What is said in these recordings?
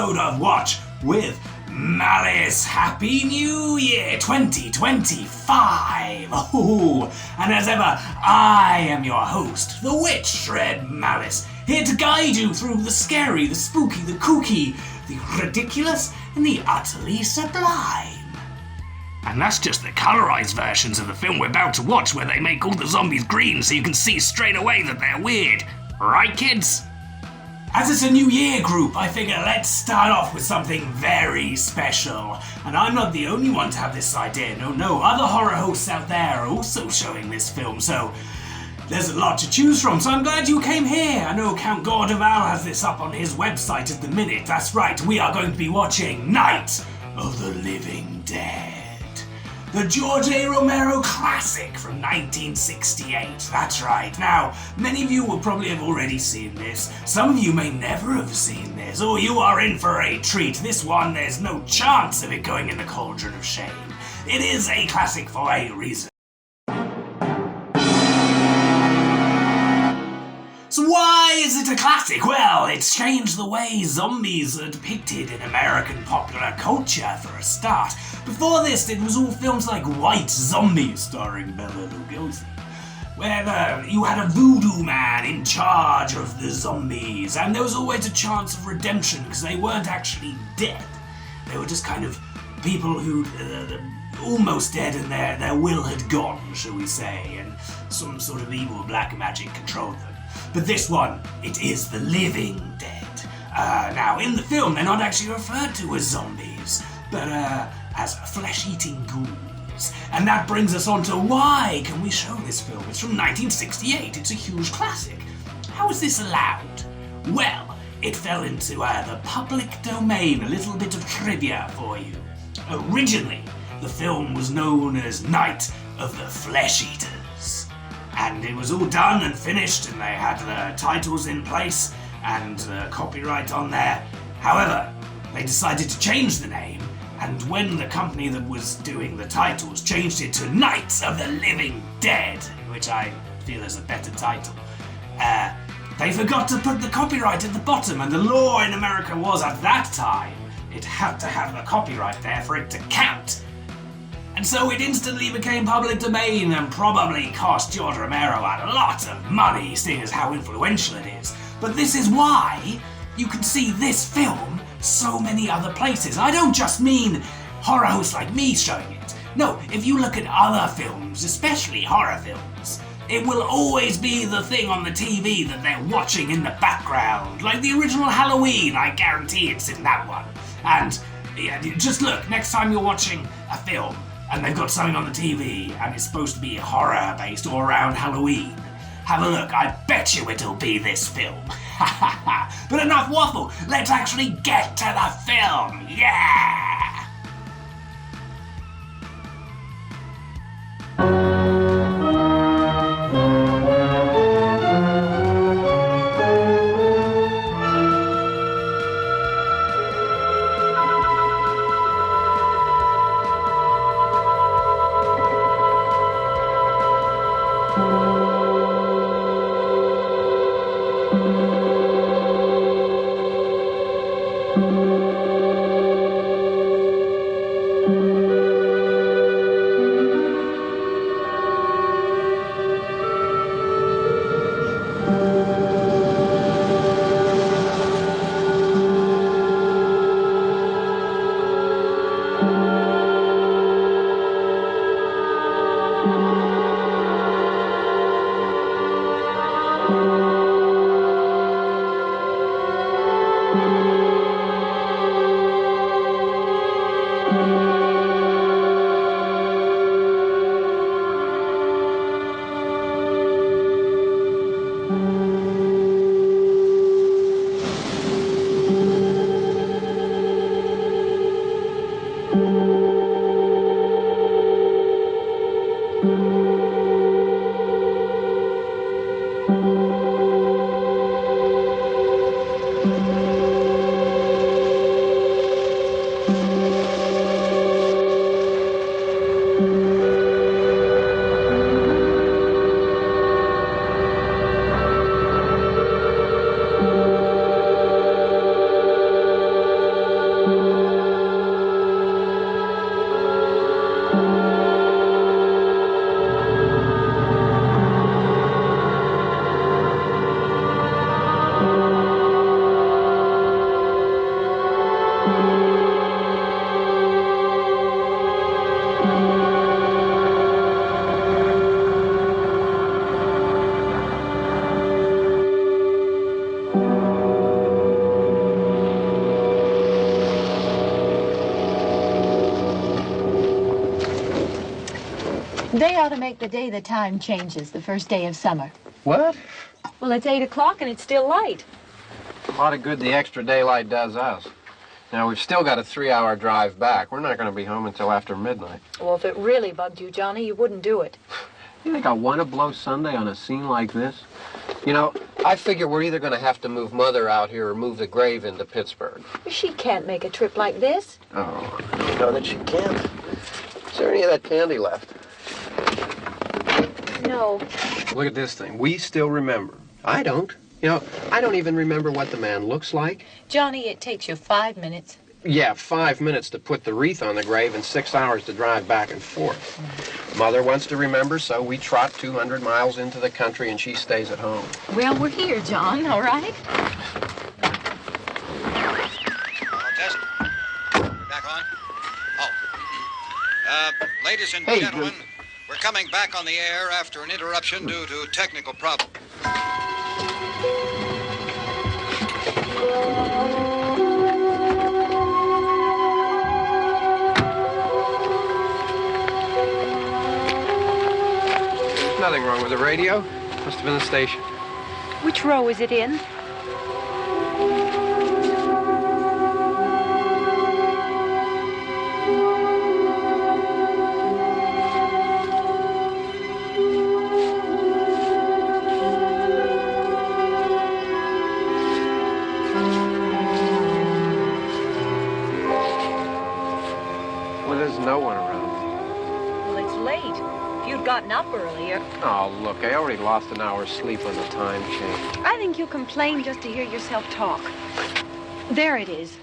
episode of Watch with Malice. Happy New Year 2025! Oh, and as ever, I am your host, the witchshredmalice, here to guide you through the scary, the spooky, the kooky, the ridiculous, and the utterly sublime. And that's just the colorized versions of the film we're about to watch, where they make all the zombies green so you can see straight away that they're weird. Right, kids? As it's a New Year group, I figure let's start off with something very special. And I'm not the only one to have this idea. No, other horror hosts out there are also showing this film, so there's a lot to choose from, so I'm glad you came here. I know Count Gordeval has this up on his website at the minute. That's right, we are going to be watching Night of the Living Dead. The George A. Romero classic from 1968. That's right. Now, many of you will probably have already seen this. Some of you may never have seen this, or you are in for a treat. This one, there's no chance of it going in the cauldron of shame. It is a classic for a reason. So why is it a classic? Well, it's changed the way zombies are depicted in American popular culture for a start. Before this, it was all films like White Zombie starring Bela Lugosi, where you had a voodoo man in charge of the zombies, and there was always a chance of redemption because they weren't actually dead. They were just kind of people who almost dead and their will had gone, shall we say, and some sort of evil black magic controlled them. But this one, it is the living dead. Now, in the film, they're not actually referred to as zombies, but as flesh-eating ghouls. And that brings us on to why can we show this film? It's from 1968. It's a huge classic. How is this allowed? Well, it fell into the public domain. A little bit of trivia for you. Originally, the film was known as Night of the Flesh Eaters. And it was all done and finished, and they had the titles in place and copyright on there. However, they decided to change the name, and when the company that was doing the titles changed it to Night of the Living Dead, which I feel is a better title, they forgot to put the copyright at the bottom, and the law in America was at that time it had to have the copyright there for it to count. And so it instantly became public domain and probably cost George Romero a lot of money, seeing as how influential it is. But this is why you can see this film so many other places. I don't just mean horror hosts like me showing it. No, if you look at other films, especially horror films, it will always be the thing on the TV that they're watching in the background. Like the original Halloween, I guarantee it's in that one. And yeah, just look, next time you're watching a film, and they've got something on the TV, and it's supposed to be horror-based or around Halloween, have a look, I bet you it'll be this film. But enough waffle, let's actually get to the film, yeah! They ought to make the day the time changes, the first day of summer. What? Well, it's 8 o'clock and it's still light. A lot of good the extra daylight does us. Now, we've still got a 3-hour drive back. We're not going to be home until after midnight. Well, if it really bugged you, Johnny, you wouldn't do it. You think I want to blow Sunday on a scene like this? You know, I figure we're either going to have to move Mother out here or move the grave into Pittsburgh. She can't make a trip like this. Oh, I don't know that she can't. Is there any of that candy left? No. Look at this thing. We still remember. I don't. You know, I don't even remember what the man looks like. Johnny, it takes you 5 minutes. Yeah, 5 minutes to put the wreath on the grave and 6 hours to drive back and forth. Mother wants to remember, so we trot 200 miles into the country and she stays at home. Well, we're here, John, all right? Test. We're back on. Ladies and gentlemen, we're coming back on the air after an interruption due to technical problems. There's nothing wrong with the radio. Must have been the station. Which row is it in? Well, there's no one around. Well, it's late. If you'd gotten up earlier. Oh, look, I already lost an hour's sleep on the time change. I think you complain just to hear yourself talk. There it is.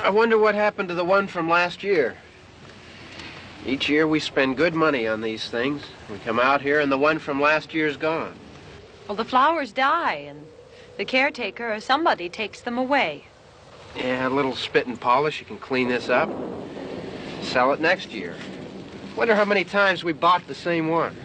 I wonder what happened to the one from last year. Each year we spend good money on these things. We come out here and the one from last year's gone. Well, the flowers die, and the caretaker or somebody takes them away. Yeah, a little spit and polish, you can clean this up. Sell it next year. Wonder how many times we bought the same one.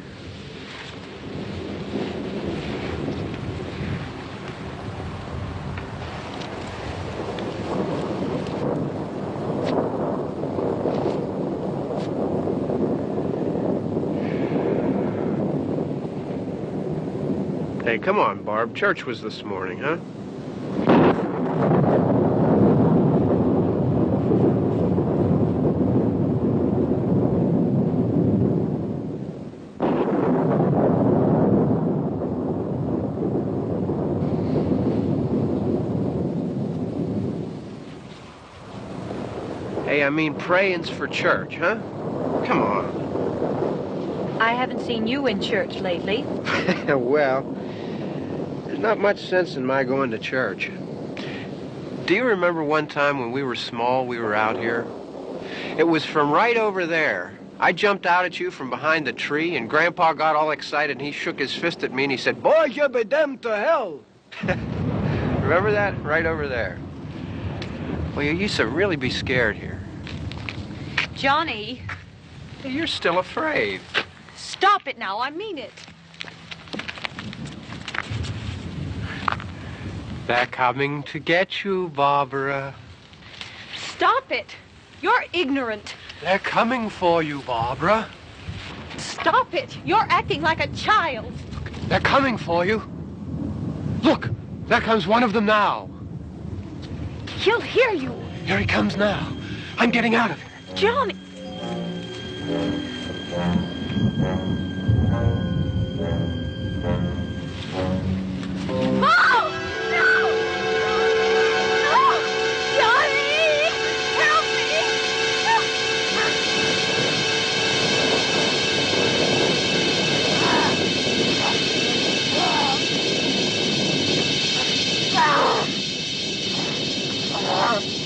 Hey, come on, Barb. Church was this morning, huh? Hey, I mean, praying's for church, huh? Come on. I haven't seen you in church lately. Well, there's not much sense in my going to church. Do you remember one time when we were small, we were out here? It was from right over there. I jumped out at you from behind the tree, and Grandpa got all excited, and he shook his fist at me, and he said, "Boy, you be damned to hell." Remember that? Right over there. Well, you used to really be scared here. Johnny. Hey, you're still afraid. Stop it now, I mean it. They're coming to get you, Barbara. Stop it. You're ignorant. They're coming for you, Barbara. Stop it. You're acting like a child. They're coming for you. Look, there comes one of them now. He'll hear you. Here he comes now. I'm getting out of here. Johnny. Oh! No! No! Johnny! Help me!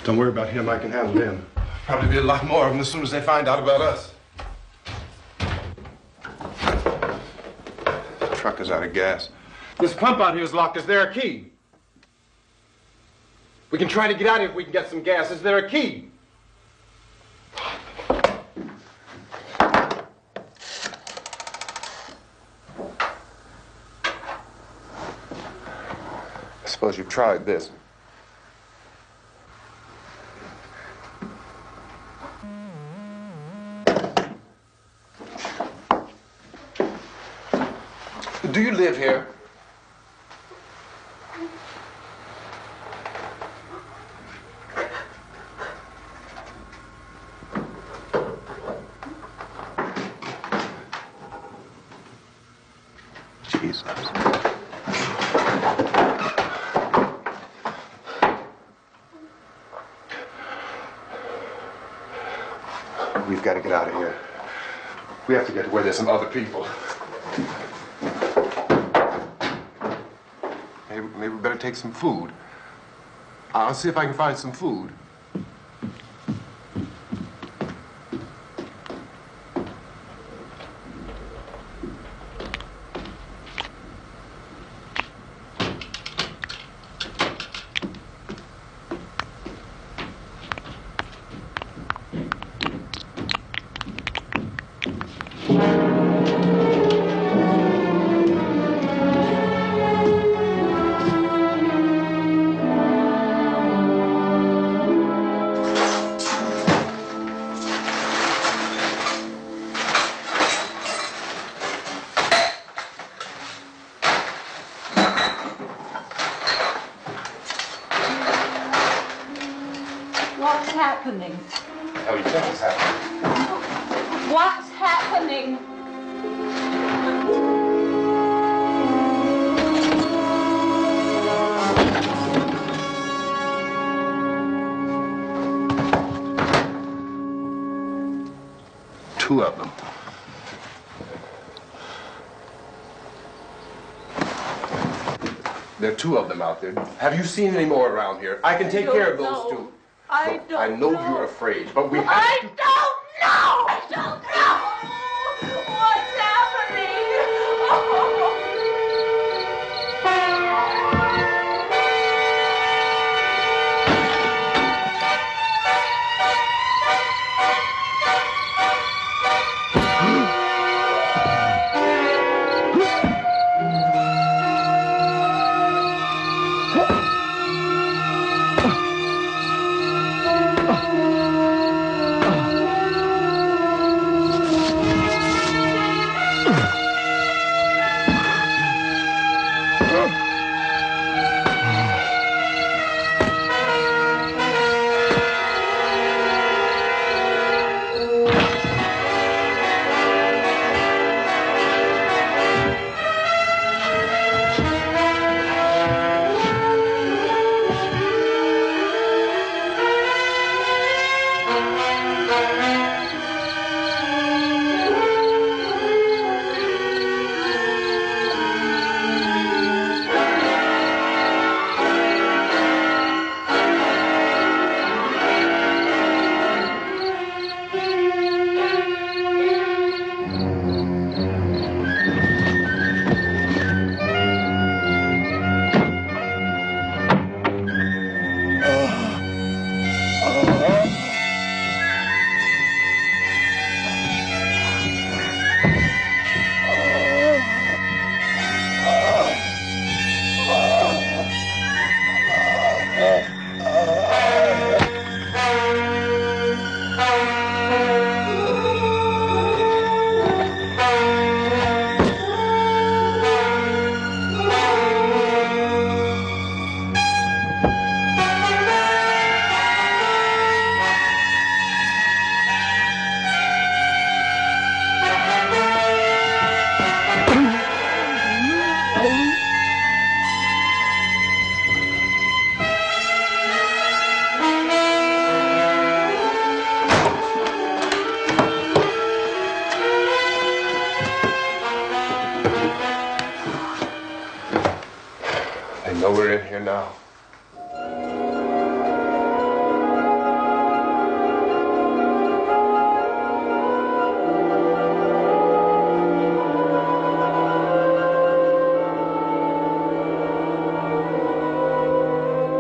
Don't worry about him. I can handle him. Probably be a lot more of them as soon as they find out about us. The truck is out of gas. This pump out here is locked. Is there a key? We can try to get out of here if we can get some gas. Is there a key? I suppose you've tried this. Do you live here? Jesus. We've got to get out of here. We have to get to where there's some other people. Maybe we better take some food. I'll see if I can find some food. What's happening? What the hell do you think is happening? What's happening? Two of them. There are two of them out there. Have you seen any more around here? I can take care of those two. Look, I know you're afraid, but we have to... I don't know! I don't know! What's happening? Oh.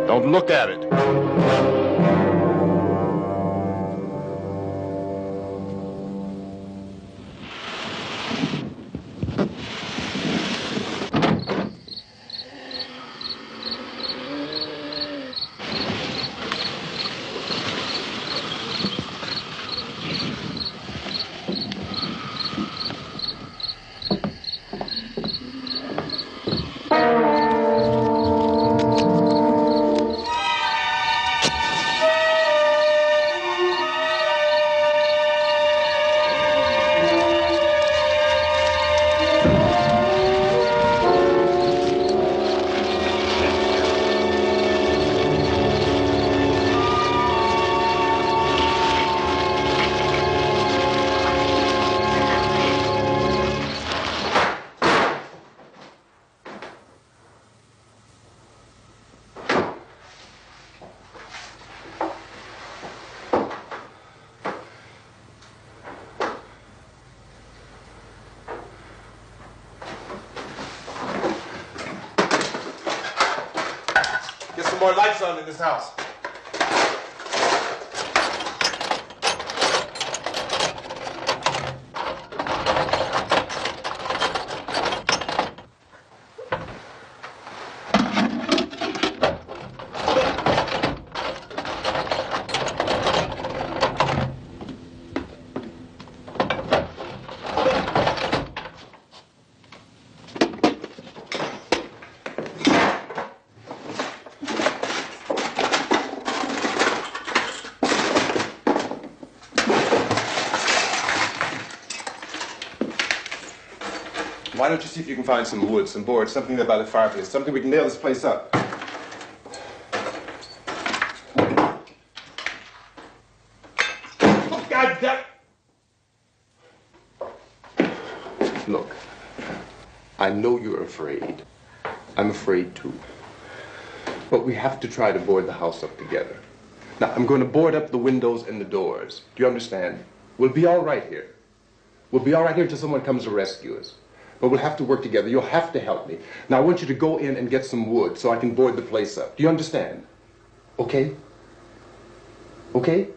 Don't look at it. Get some more lights on in this house. Why don't you see if you can find some wood, some boards, something there by the fireplace, something we can nail this place up. Oh, God damn! Look, I know you're afraid. I'm afraid too. But we have to try to board the house up together. Now, I'm going to board up the windows and the doors. Do you understand? We'll be all right here. We'll be all right here until someone comes to rescue us. But we'll have to work together. You'll have to help me. Now, I want you to go in and get some wood so I can board the place up. Do you understand? Okay? Okay?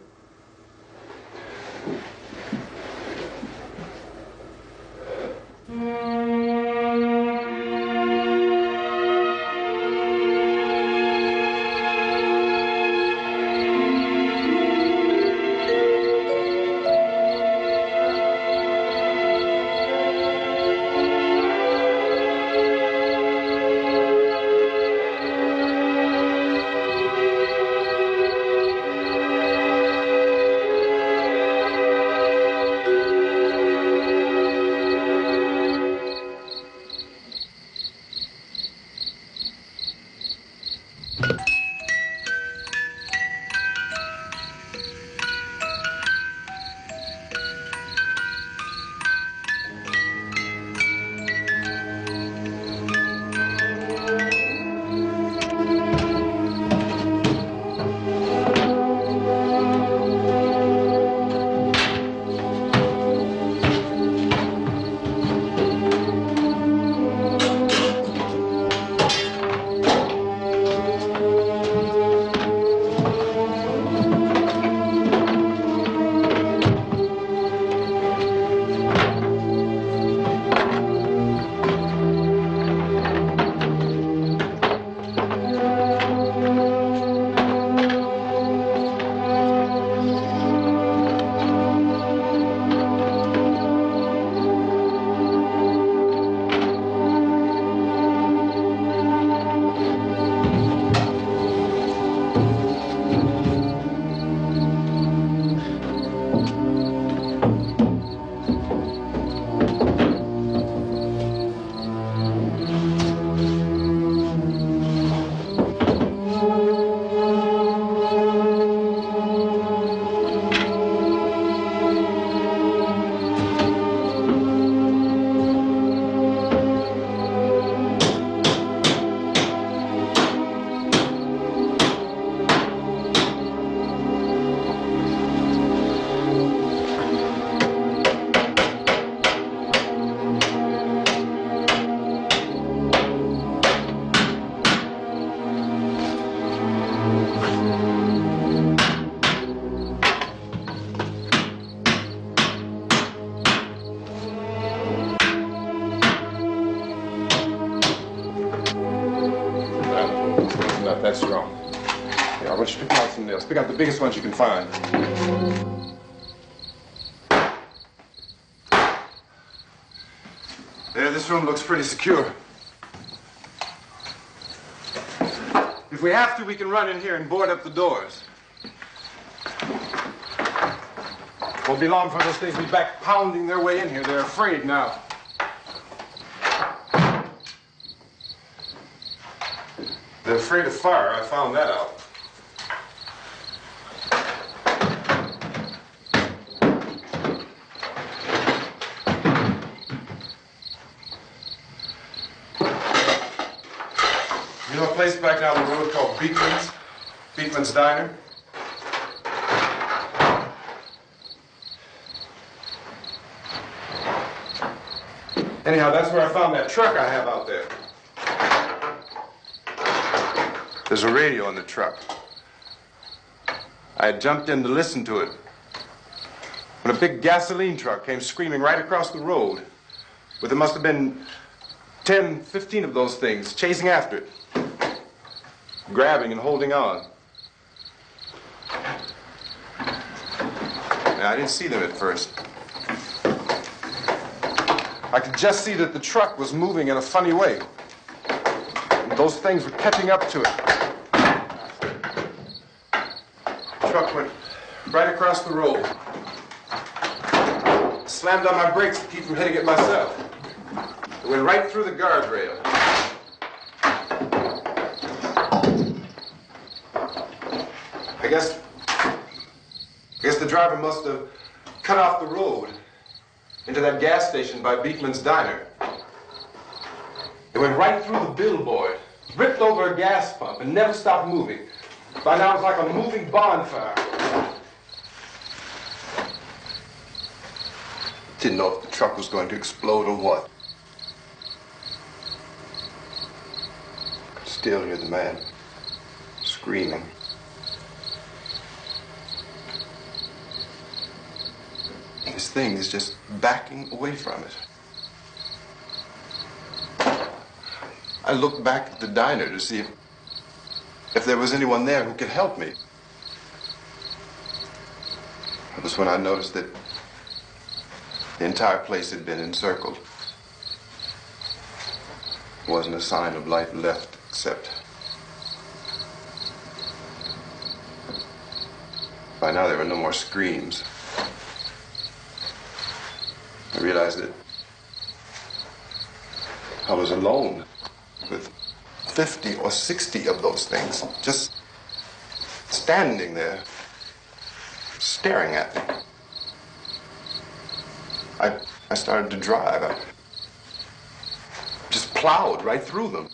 Not that strong. Yeah, I want you to pick out some nails. Pick out the biggest ones you can find. There, this room looks pretty secure. If we have to, we can run in here and board up the doors. Won't be long before those things will be back pounding their way in here. They're afraid now. They're afraid of fire. I found that out. You know a place back down the road called Beekman's Diner? Anyhow, that's where I found that truck I have out there. There's a radio in the truck. I had jumped in to listen to it when a big gasoline truck came screaming right across the road. But there must have been 10, 15 of those things chasing after it, grabbing and holding on. Now, I didn't see them at first. I could just see that the truck was moving in a funny way. And those things were catching up to it. The truck went right across the road. Slammed on my brakes to keep from hitting it myself. It went right through the guardrail. I guess the driver must have cut off the road into that gas station by Beekman's Diner. It went right through the billboard, ripped over a gas pump, and never stopped moving. By now, it was like a moving bonfire. Didn't know if the truck was going to explode or what. Could still hear the man screaming. This thing is just backing away from it. I looked back at the diner to see if there was anyone there who could help me. That was when I noticed that the entire place had been encircled. There wasn't a sign of life left except... By now there were no more screams. I realized that I was alone with 50 or 60 of those things, just standing there, staring at me. I started to drive. I just plowed right through them.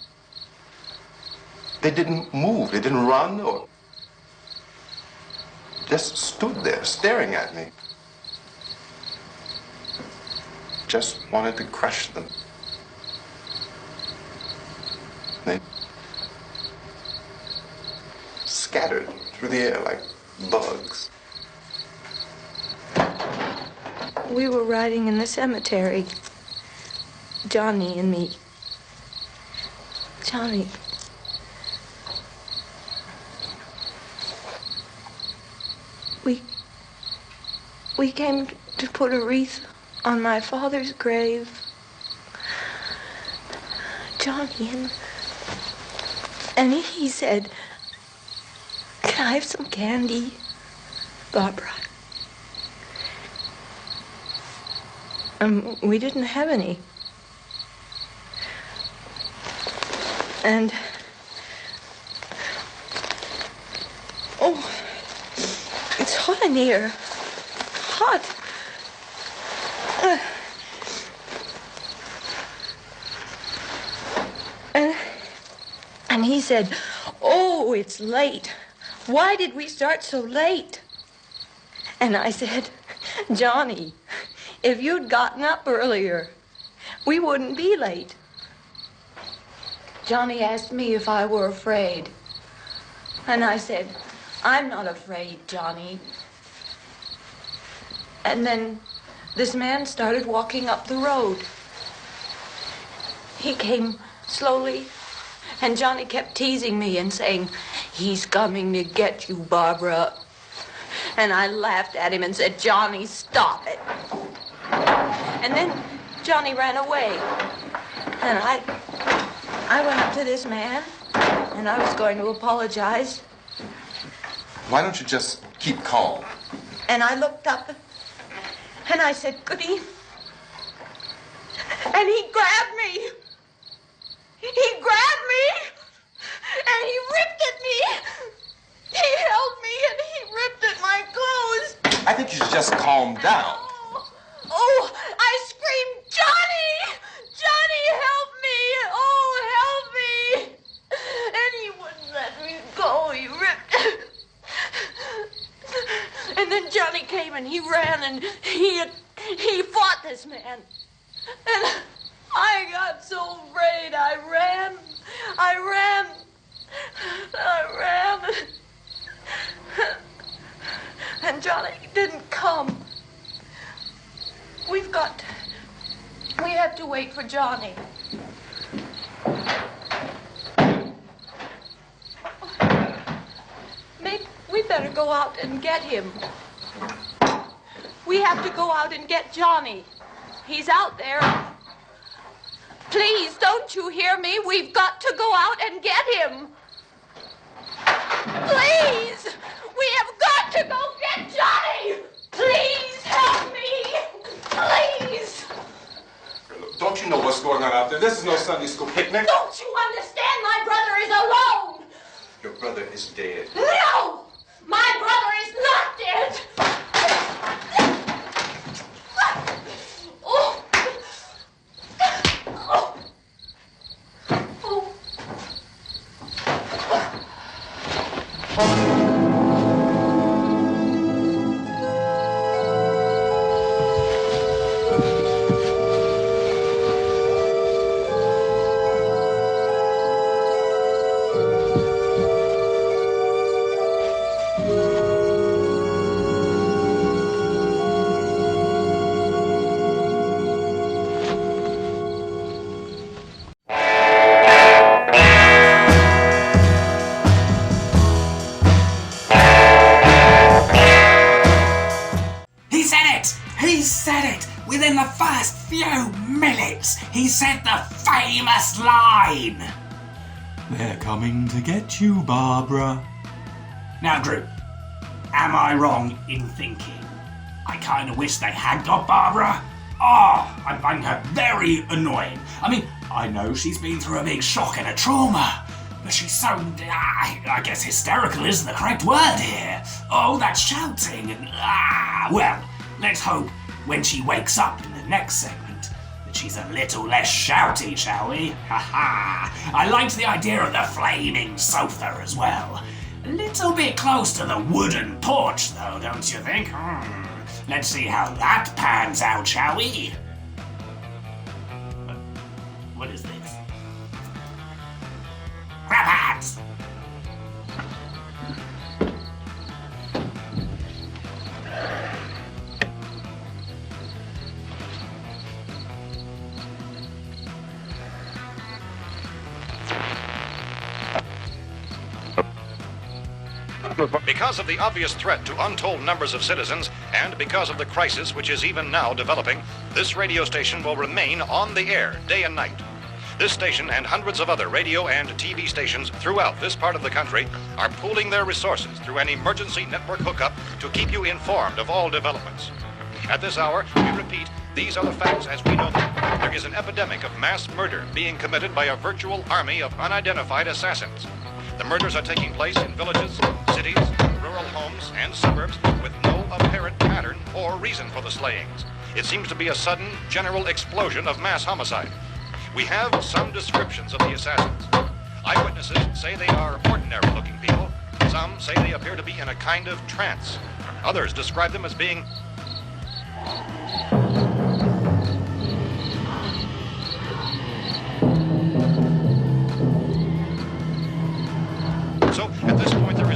They didn't move, they didn't run or just stood there staring at me. Just wanted to crush them. They scattered through the air like bugs. We were riding in the cemetery, Johnny and me. Johnny. We came to put a wreath on my father's grave. Johnny, and he said, "Can I have some candy, Barbara?" We didn't have any. And, oh, it's hot in here. Hot. And he said, "Oh, it's late. Why did we start so late?" And I said, "Johnny, if you'd gotten up earlier, we wouldn't be late." Johnny asked me if I were afraid. And I said, I'm not afraid, Johnny. And then this man started walking up the road. He came slowly, and Johnny kept teasing me and saying, he's coming to get you, Barbara. And I laughed at him and said, Johnny, stop it. And then Johnny ran away. And I went up to this man, and I was going to apologize. Why don't you just keep calm? And I looked up, and I said, Goody. And he grabbed me. He grabbed me, and he ripped at me. He held me, and he ripped at my clothes. I think you should just calm down. Oh, I screamed, Johnny! Johnny, help me! Oh, help me! And he wouldn't let me go. He ripped. And then Johnny came and he ran and he fought this man. And I got so afraid. I ran. And Johnny didn't come. We have to wait for Johnny. Maybe we better go out and get him. We have to go out and get Johnny. He's out there. Please, don't you hear me? We've got to go out and get him. Please! We have got to go get Johnny! Please help me! Please! Look, don't you know what's going on out there? This is no Sunday school picnic. Don't you understand? My brother is alone! Your brother is dead. No! My brother is not dead! Oh! Oh! Oh! He said it! Within the first few minutes, he said the famous line! They're coming to get you, Barbara. Now, Drew, am I wrong in thinking I kind of wish they had got Barbara? Oh, I find her very annoying. I mean, I know she's been through a big shock and a trauma, but she's so, I guess hysterical is the correct word here. Oh, that shouting and, well, let's hope when she wakes up in the next segment that she's a little less shouty, shall we? Ha-ha! I liked the idea of the flaming sofa as well. A little bit close to the wooden porch, though, don't you think? Let's see how that pans out, shall we? What is this? Grab hats! Because of the obvious threat to untold numbers of citizens, and because of the crisis which is even now developing, this radio station will remain on the air day and night. This station and hundreds of other radio and TV stations throughout this part of the country are pooling their resources through an emergency network hookup to keep you informed of all developments. At this hour, we repeat, these are the facts as we know them. There is an epidemic of mass murder being committed by a virtual army of unidentified assassins. The murders are taking place in villages, cities, rural homes, and suburbs with no apparent pattern or reason for the slayings. It seems to be a sudden, general explosion of mass homicide. We have some descriptions of the assassins. Eyewitnesses say they are ordinary-looking people. Some say they appear to be in a kind of trance. Others describe them as being So, at this point, there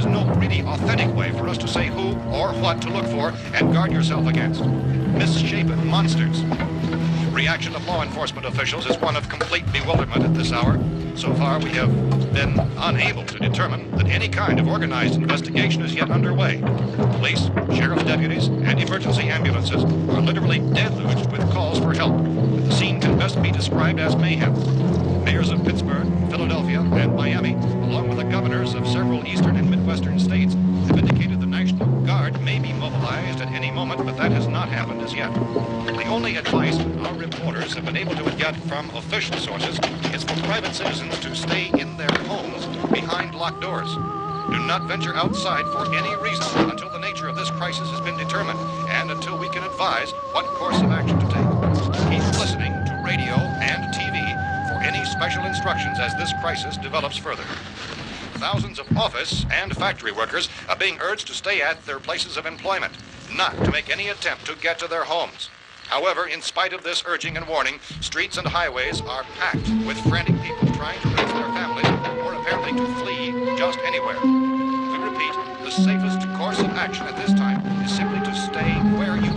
us to say who or what to look for and guard yourself against. Misshapen monsters. Reaction of law enforcement officials is one of complete bewilderment at this hour. So far, we have been unable to determine that any kind of organized investigation is yet underway. Police, sheriff's deputies, and emergency ambulances are literally deluged with calls for help. The scene can best be described as mayhem. Mayors of Pittsburgh, Philadelphia, and Miami, along with the governors of several eastern and midwestern states, have indicated the National Guard may be mobilized at any moment, but that has not happened as yet. The only advice our reporters have been able to get from official sources is for private citizens to stay in their homes behind locked doors. Do not venture outside for any reason until the nature of this crisis has been determined and until we can advise what course of action to take. Keep listening to radio and TV for any special instructions as this crisis develops further. Thousands of office and factory workers are being urged to stay at their places of employment, not to make any attempt to get to their homes. However, in spite of this urging and warning, streets and highways are packed with frantic people trying to reach their families or apparently to flee just anywhere. We repeat, the safest course of action at this time is simply to stay where you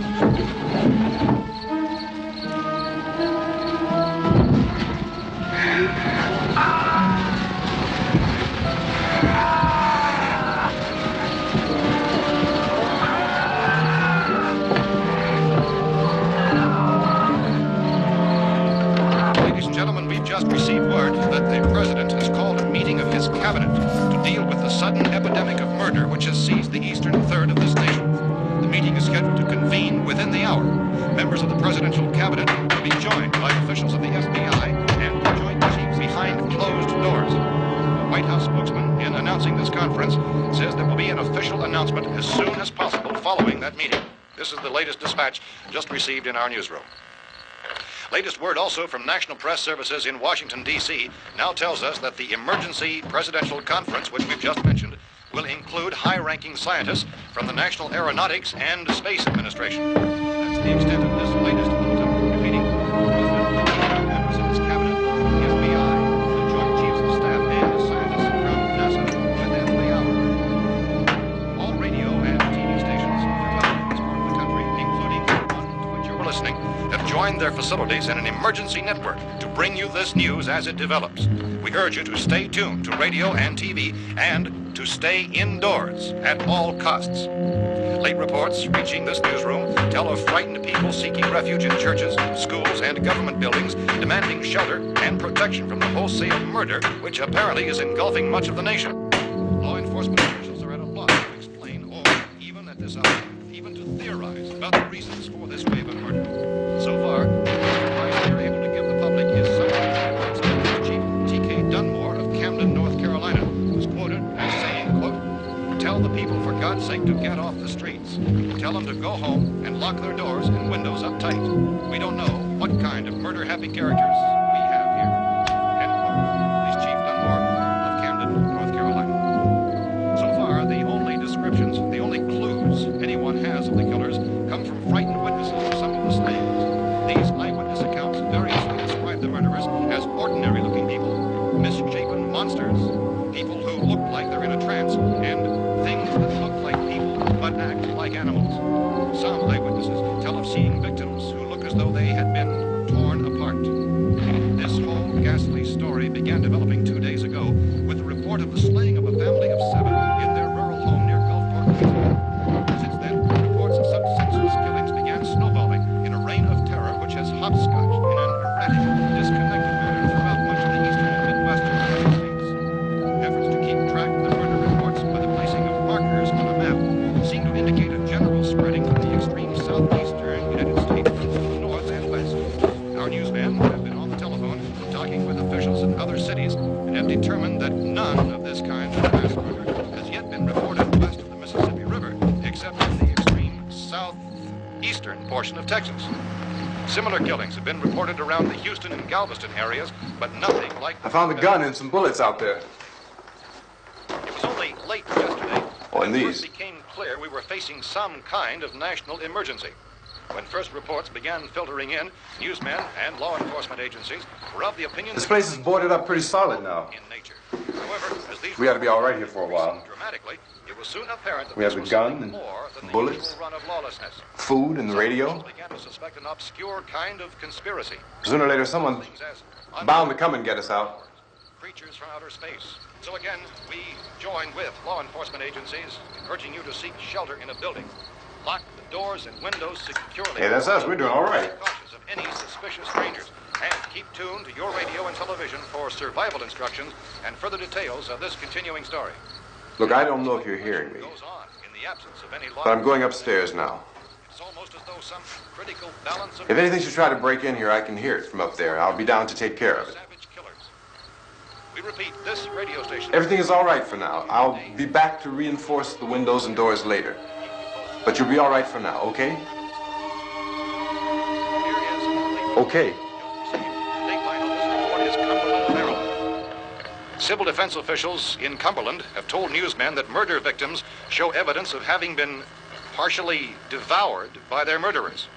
Gentlemen, we've just received word that the President has called a meeting of his cabinet to deal with the sudden epidemic of murder which has seized the eastern third of this nation. The meeting is scheduled to convene within the hour. Members of the presidential cabinet will be joined by officials of the FBI and the Joint Chiefs behind closed doors. The White House spokesman, in announcing this conference, says there will be an official announcement as soon as possible following that meeting. This is the latest dispatch just received in our newsroom. Latest word also from National Press Services in Washington, D.C. now tells us that the emergency presidential conference, which we've just mentioned, will include high-ranking scientists from the National Aeronautics and Space Administration. That's the extent of this latest bulletin. Repeating, the President, members of his cabinet, the FBI, the Joint Chiefs of Staff, and scientists from NASA within the hour. All radio and TV stations throughout this part of the country, including the one to which you're listening, have joined their facilities in an emergency network to bring you this news as it develops. We urge you to stay tuned to radio and TV and to stay indoors at all costs. Late reports reaching this newsroom tell of frightened people seeking refuge in churches, schools, and government buildings, demanding shelter and protection from the wholesale murder which apparently is engulfing much of the nation. Law enforcement officials are at a loss to explain or, even at this hour, even to theorize about the reasons for this wave of murder. So far, the advice we are able to give the public is something Chief T.K. Dunmore of Camden, North Carolina, was quoted as saying, quote, "Tell the people, for God's sake, to get off the streets. Tell them to go home and lock their doors and windows up tight. We don't know what kind of murder-happy characters we have here." End quote. This Chief Dunmore of Camden, North Carolina. So far, the only descriptions, the only clues anyone has of the killers come from frightened witnesses of some of the slayings. These eyewitness accounts variously describe the murderers as ordinary-looking people, misshapen monsters, people who look like they're in a trance, and things that look like people but act like animals. Some eyewitnesses tell of seeing victims who look as though they had been torn apart. This whole ghastly story began developing 2 days ago with the report of the slaying of a family of 7 in their rural home near Gulfport, Louisiana. Since then, reports of such senseless killings began snowballing in a reign of terror which has hopscotched in an erratic, disconnected manner throughout much of the eastern and midwestern United States. Efforts to keep track of the murder reports by the placing of markers on a map seem to indicate a general spreading from the extreme southeastern United States to the north and west. Our newsmen have been on the telephone talking with officials in other cities and have determined that none of this kind of mass murder has yet been reported west of the Mississippi River, except in the extreme southeastern portion of Texas. Similar killings have been reported around the Houston and Galveston areas, but nothing like... I found a gun and some bullets out there. It was only late yesterday Oh, and that it these. first became clear we were facing some kind of national emergency. When first reports began filtering in, newsmen and law enforcement agencies were of the opinion This that place is boarded up pretty solid now. in nature. However, as As these We ought to be all right here for a while. dramatically, it was soon apparent that We have this the was gun something and more than bullets. the usual run of lawlessness. Food and the radio. Some began to suspect an obscure kind of conspiracy. Sooner or later, someone's Things as bound to come and get us out. creatures from outer space. So again, we join with law enforcement agencies in urging you to seek shelter in a building. Lock the doors and windows securely. Hey, that's us. We're doing all right. Cautious of any suspicious strangers. And keep tuned to your radio and television for survival instructions and further details of this continuing story. Look, I don't know if you're hearing me, Goes on in the absence of any law. but I'm going upstairs now. It's almost as though some critical balance of If anything should try to break in here, I can hear it from up there. I'll be down to take care of it. savage killers. We repeat, this radio station. Everything is all right for now. I'll be back to reinforce the windows and doors later. But you'll be all right for now, okay? Okay. Dateline on this report is Cumberland, Maryland. Civil defense officials in Cumberland have told newsmen that murder victims show evidence of having been partially devoured by their murderers.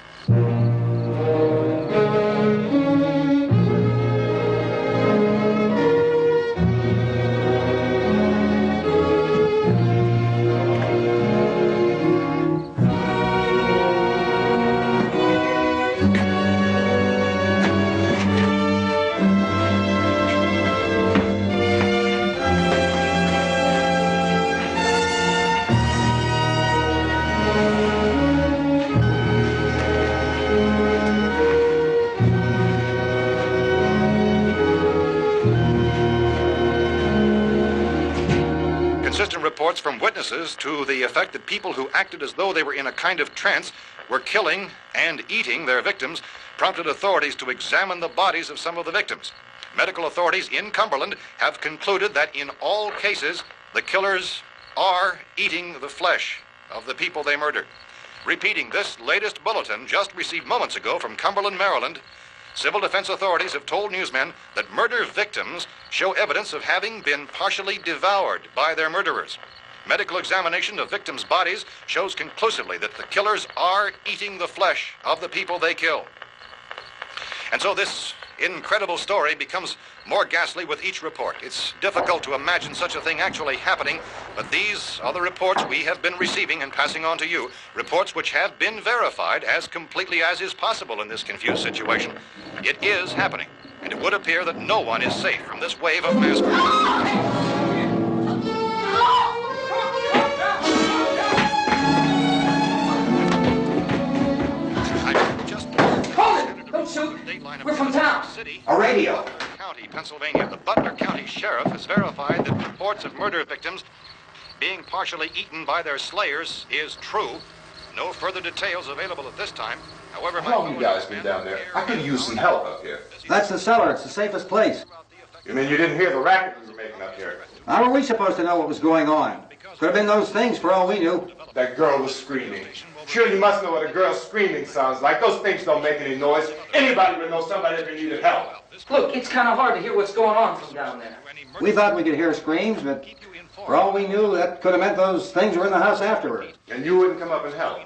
Consistent reports from witnesses to the effect that people who acted as though they were in a kind of trance were killing and eating their victims prompted authorities to examine the bodies of some of the victims. Medical authorities in Cumberland have concluded that in all cases, the killers are eating the flesh of the people they murdered. Repeating this latest bulletin just received moments ago from Cumberland, Maryland, civil defense authorities have told newsmen that murder victims show evidence of having been partially devoured by their murderers. Medical examination of victims' bodies shows conclusively that the killers are eating the flesh of the people they kill. And so this incredible story becomes more ghastly with each report. It's difficult to imagine such a thing actually happening, but these are the reports we have been receiving and passing on to you, reports which have been verified as completely as is possible in this confused situation. It is happening, and it would appear that no one is safe from this wave of mass murder. Don't shoot. We're from town. A radio. radio. County, Pennsylvania. The Butler County Sheriff has verified that reports of murder victims being partially eaten by their slayers is true. No further details available at this time. However, How long you guys been down there? I could use some help up here. That's the cellar. It's the safest place. You mean you didn't hear the racket we were making up here? How were we supposed to know what was going on? Could have been those things for all we knew. That girl was screaming. Sure, you must know what a girl screaming sounds like. Those things don't make any noise. Anybody would know somebody ever needed help. Look, it's kind of hard to hear what's going on from down there. We thought we could hear screams, but for all we knew, that could have meant those things were in the house afterward. And you wouldn't come up and help.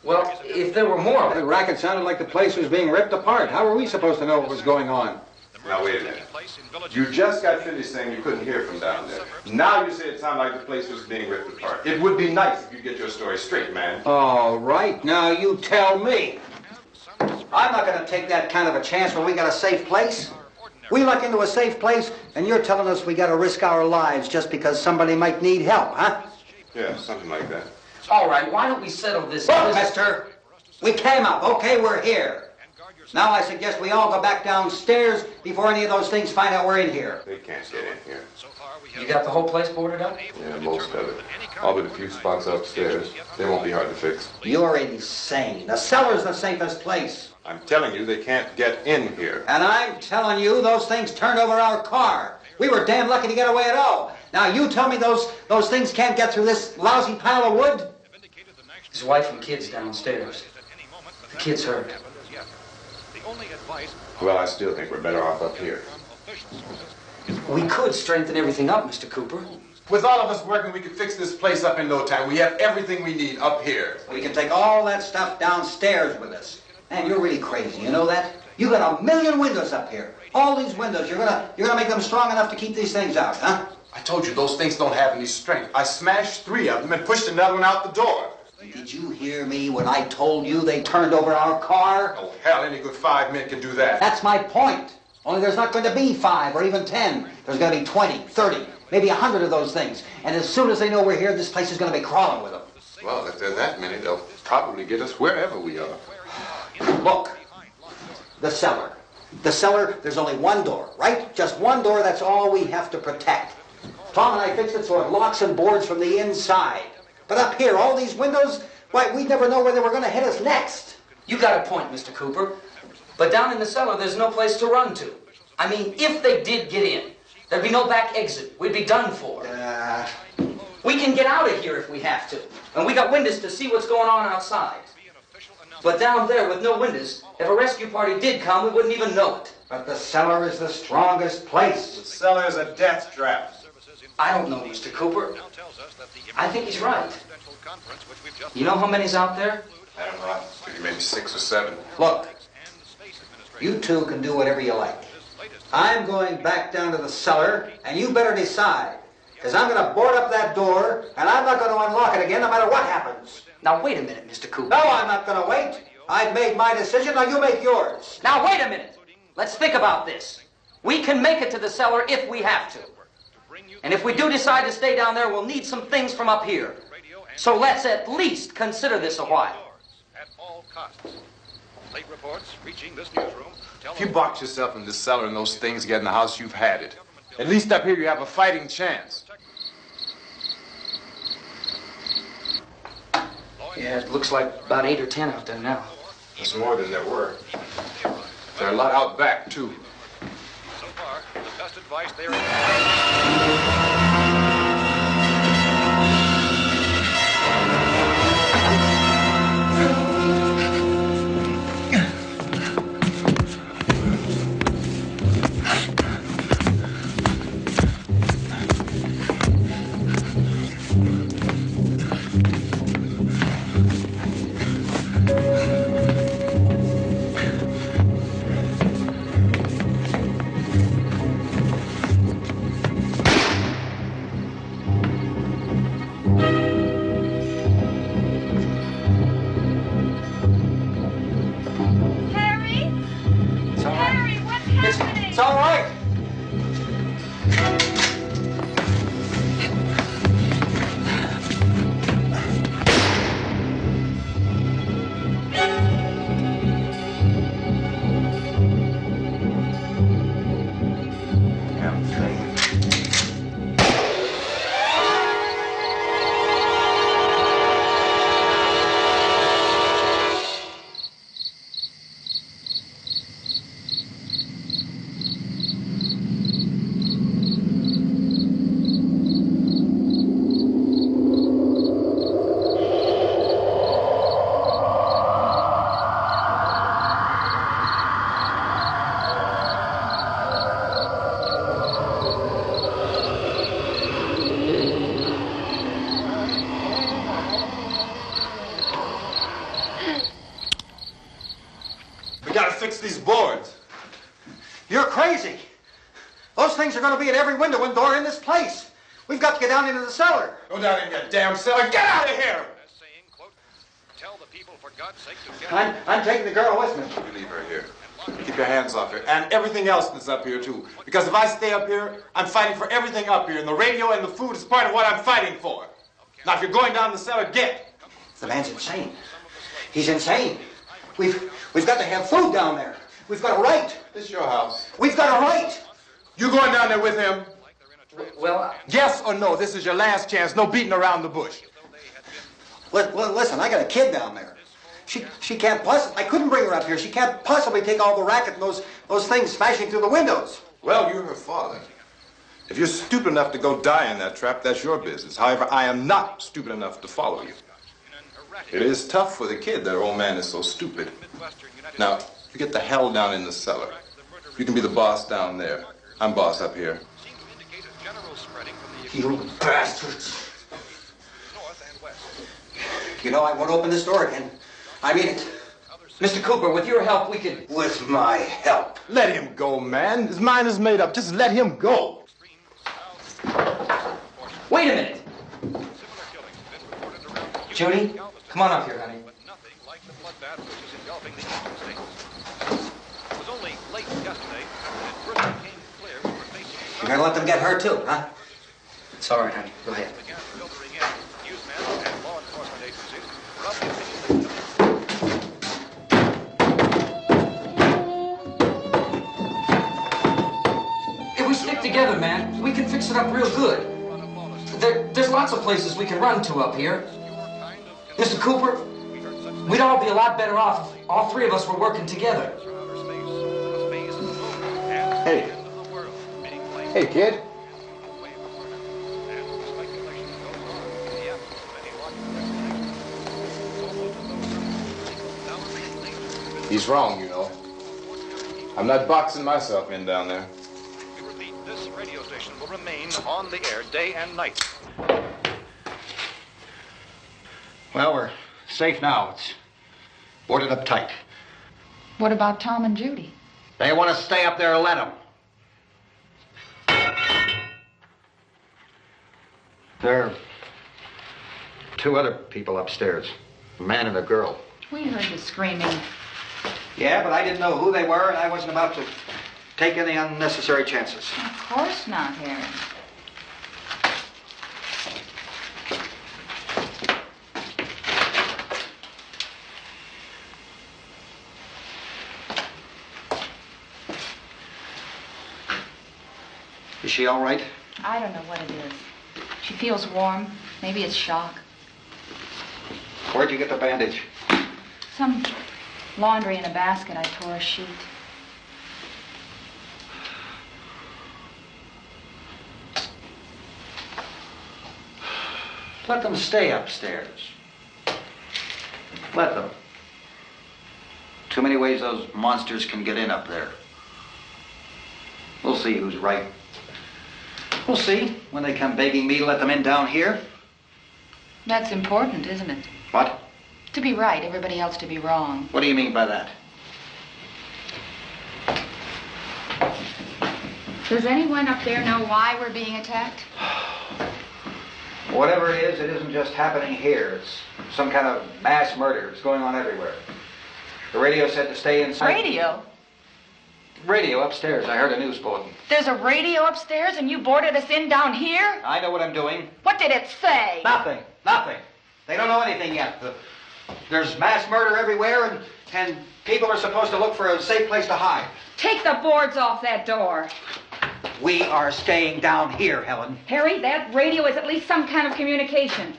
Well, if there were more of The it. racket sounded like the place was being ripped apart. How were we supposed to know what was going on? Now, wait a minute. You just got finished saying you couldn't hear from down there. Now you say it sounded like the place was being ripped apart. It would be nice if you get your story straight, man. All right, now you tell me. I'm not going to take that kind of a chance when we got a safe place. We luck into a safe place, and you're telling us we got to risk our lives just because somebody might need help, huh? Yeah, something like that. All right, why don't we settle this? Look, mister, we came up. Okay, we're here. Now I suggest we all go back downstairs before any of those things find out we're in here. They can't get in here. You got the whole place boarded up? Yeah, most of it. All but a few spots upstairs. They won't be hard to fix. You're insane. The cellar's the safest place. I'm telling you, they can't get in here. And I'm telling you, those things turned over our car. We were damn lucky to get away at all. Now you tell me those things can't get through this lousy pile of wood? His wife and kids downstairs. The kids hurt. Well, I still think we're better off up here. We could strengthen everything up, Mr. Cooper. With all of us working, we could fix this place up in no time. We have everything we need up here. We can take all that stuff downstairs with us. Man, you're really crazy, you know that? You got 1,000,000 windows up here. All these windows, you're gonna make them strong enough to keep these things out, huh? I told you, those things don't have any strength. I smashed 3 of them and pushed another one out the door. Did you hear me when I told you they turned over our car? Oh, hell, any good 5 men can do that. That's my point. Only there's not going to be 5 or even 10. There's going to be 20, 30, maybe 100 of those things. And as soon as they know we're here, this place is going to be crawling with them. Well, if there are that many, they'll probably get us wherever we are. Look, the cellar. The cellar, there's only one door, right? Just one door, that's all we have to protect. Tom and I fixed it so it locks and boards from the inside. But up here, all these windows, why, we'd never know where they were going to hit us next. You got a point, Mr. Cooper. But down in the cellar, there's no place to run to. I mean, if they did get in, there'd be no back exit. We'd be done for. We can get out of here if we have to. And we got windows to see what's going on outside. But down there with no windows, if a rescue party did come, we wouldn't even know it. But the cellar is the strongest place. The cellar is a death trap. I don't know, Mr. Cooper. I think he's right. You know how many's out there? I don't know. Maybe 6 or 7. Look, you two can do whatever you like. I'm going back down to the cellar, and you better decide. Because I'm going to board up that door, and I'm not going to unlock it again no matter what happens. Now, wait a minute, Mr. Cooper. No, I'm not going to wait. I've made my decision, now you make yours. Now, wait a minute. Let's think about this. We can make it to the cellar if we have to. And if we do decide to stay down there, we'll need some things from up here. So let's at least consider this a while. At all costs. Late reports reaching this newsroom. If you box yourself in the cellar and those things get in the house, you've had it. At least up here you have a fighting chance. Yeah, it looks like about 8 or 10 out there now. There's more than there were. There are a lot out back, too. So far, the best advice there It's all right. Fix these boards. You're crazy. Those things are going to be at every window and door in this place. We've got to get down into the cellar. Go down in your damn cellar. Get out of here! saying, quote, tell the people for God's sake to get I'm taking the girl with me. You leave her here. Keep your hands off her. And everything else that's up here, too. Because if I stay up here, I'm fighting for everything up here. And the radio and the food is part of what I'm fighting for. Now, if you're going down the cellar, get. The man's insane. He's insane. We've got to have food down there. We've got a right. This is your house. We've got a right. You going down there with him? Well, Yes or no? This is your last chance. No beating around the bush. Listen, I got a kid down there. She can't possibly. I couldn't bring her up here. She can't possibly take all the racket and those things smashing through the windows. Well, you're her father. If you're stupid enough to go die in that trap, that's your business. However, I am not stupid enough to follow you. It is tough for the kid that her old man is so stupid. Now, you get the hell down in the cellar. You can be the boss down there. I'm boss up here. You bastards. You know, I won't open this door again. I mean it. Mr. Cooper, with your help, we could... With my help. Let him go, man. His mind is made up. Just let him go. Judy, come on up here, honey. But nothing like the bloodbath which is engulfing the eastern states. It was only late yesterday that it first became clear we were facing... You're gonna let them get hurt too, huh? It's all right, honey. Go ahead. Began filtering in. Newsmen and law enforcement agencies were of the opinion that... If we stick together, man, we can fix it up real good. There's lots of places we can run to up here. Mr. Cooper, we'd all be a lot better off if all three of us were working together. Hey. Hey, kid. He's wrong, you know. I'm not boxing myself in down there. We repeat, this radio station will remain on the air day and night. Well, we're safe now. It's boarded up tight. What about Tom and Judy? They want to stay up there, let them. There are two other people upstairs, a man and a girl. We heard the screaming. Yeah, but I didn't know who they were, and I wasn't about to take any unnecessary chances. Of course not, Harry. Is she all right? I don't know what it is. She feels warm. Maybe it's shock. Where'd you get the bandage? Some laundry in a basket. I tore a sheet. Let them stay upstairs. Let them. Too many ways those monsters can get in up there. We'll see who's right. We'll see when they come begging me to let them in down here. That's important, isn't it? What? To be right, everybody else to be wrong. What do you mean by that? Does anyone up there know why we're being attacked? Whatever it isn't just happening here. It's some kind of mass murder. It's going on everywhere. The radio said to stay inside. Radio? Radio upstairs. I heard a news bulletin. There's a radio upstairs and you boarded us in down here? I know what I'm doing. What did it say? Nothing. Nothing. They don't know anything yet. There's mass murder everywhere, and people are supposed to look for a safe place to hide. Take the boards off that door. We are staying down here, Helen. Harry, that radio is at least some kind of communication.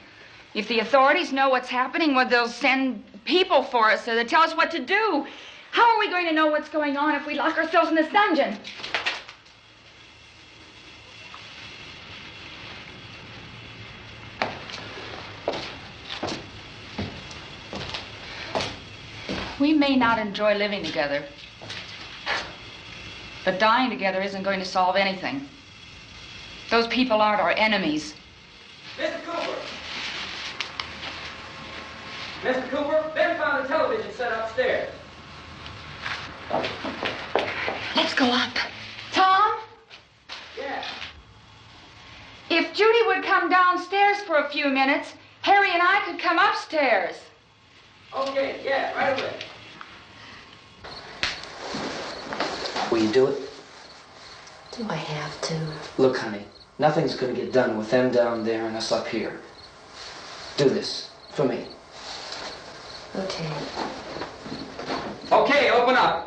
If the authorities know what's happening, well, they'll send people for us to tell us what to do. How are we going to know what's going on if we lock ourselves in this dungeon? We may not enjoy living together, but dying together isn't going to solve anything. Those people aren't our enemies. Mr. Cooper! Mr. Cooper, Ben found a television set upstairs. Let's go up. Tom? Yeah. If Judy would come downstairs for a few minutes, Harry and I could come upstairs. Okay, yeah, right away. Will you do it? Do I have to? Look, honey, nothing's gonna get done with them down there and us up here. Do this, for me. Okay. Okay, open up.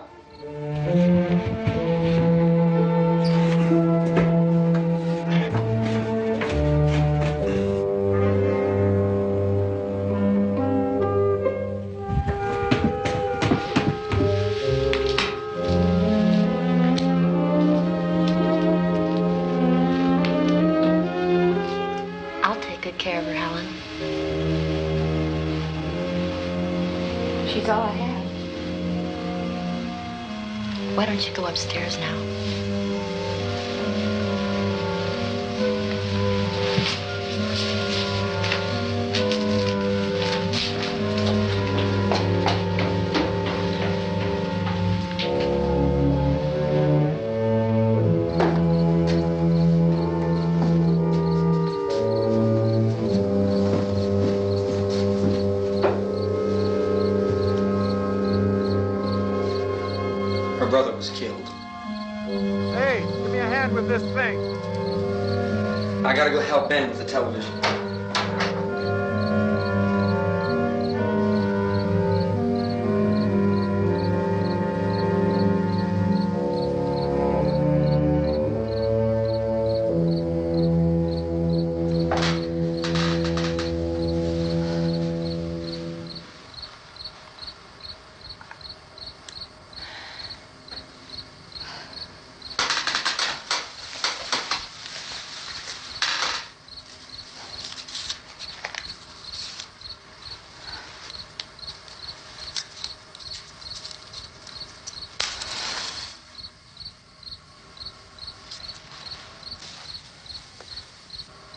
I'll take good care of her, Helen. She's all I have. Why don't you go upstairs now? brother was killed. Hey, give me a hand with this thing. I gotta go help Ben with the television.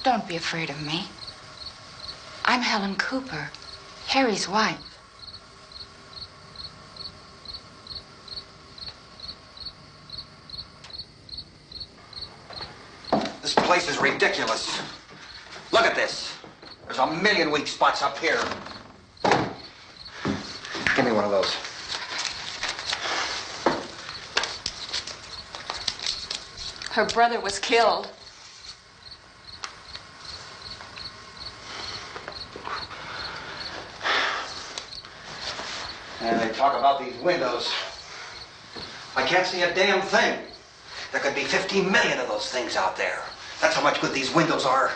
Don't be afraid of me. I'm Helen Cooper, Harry's wife. This place is ridiculous. Look at this. There's a million weak spots up here. Give me one of those. Her brother was killed. And they talk about these windows. I can't see a damn thing. There could be 15 million of those things out there. That's how much good these windows are.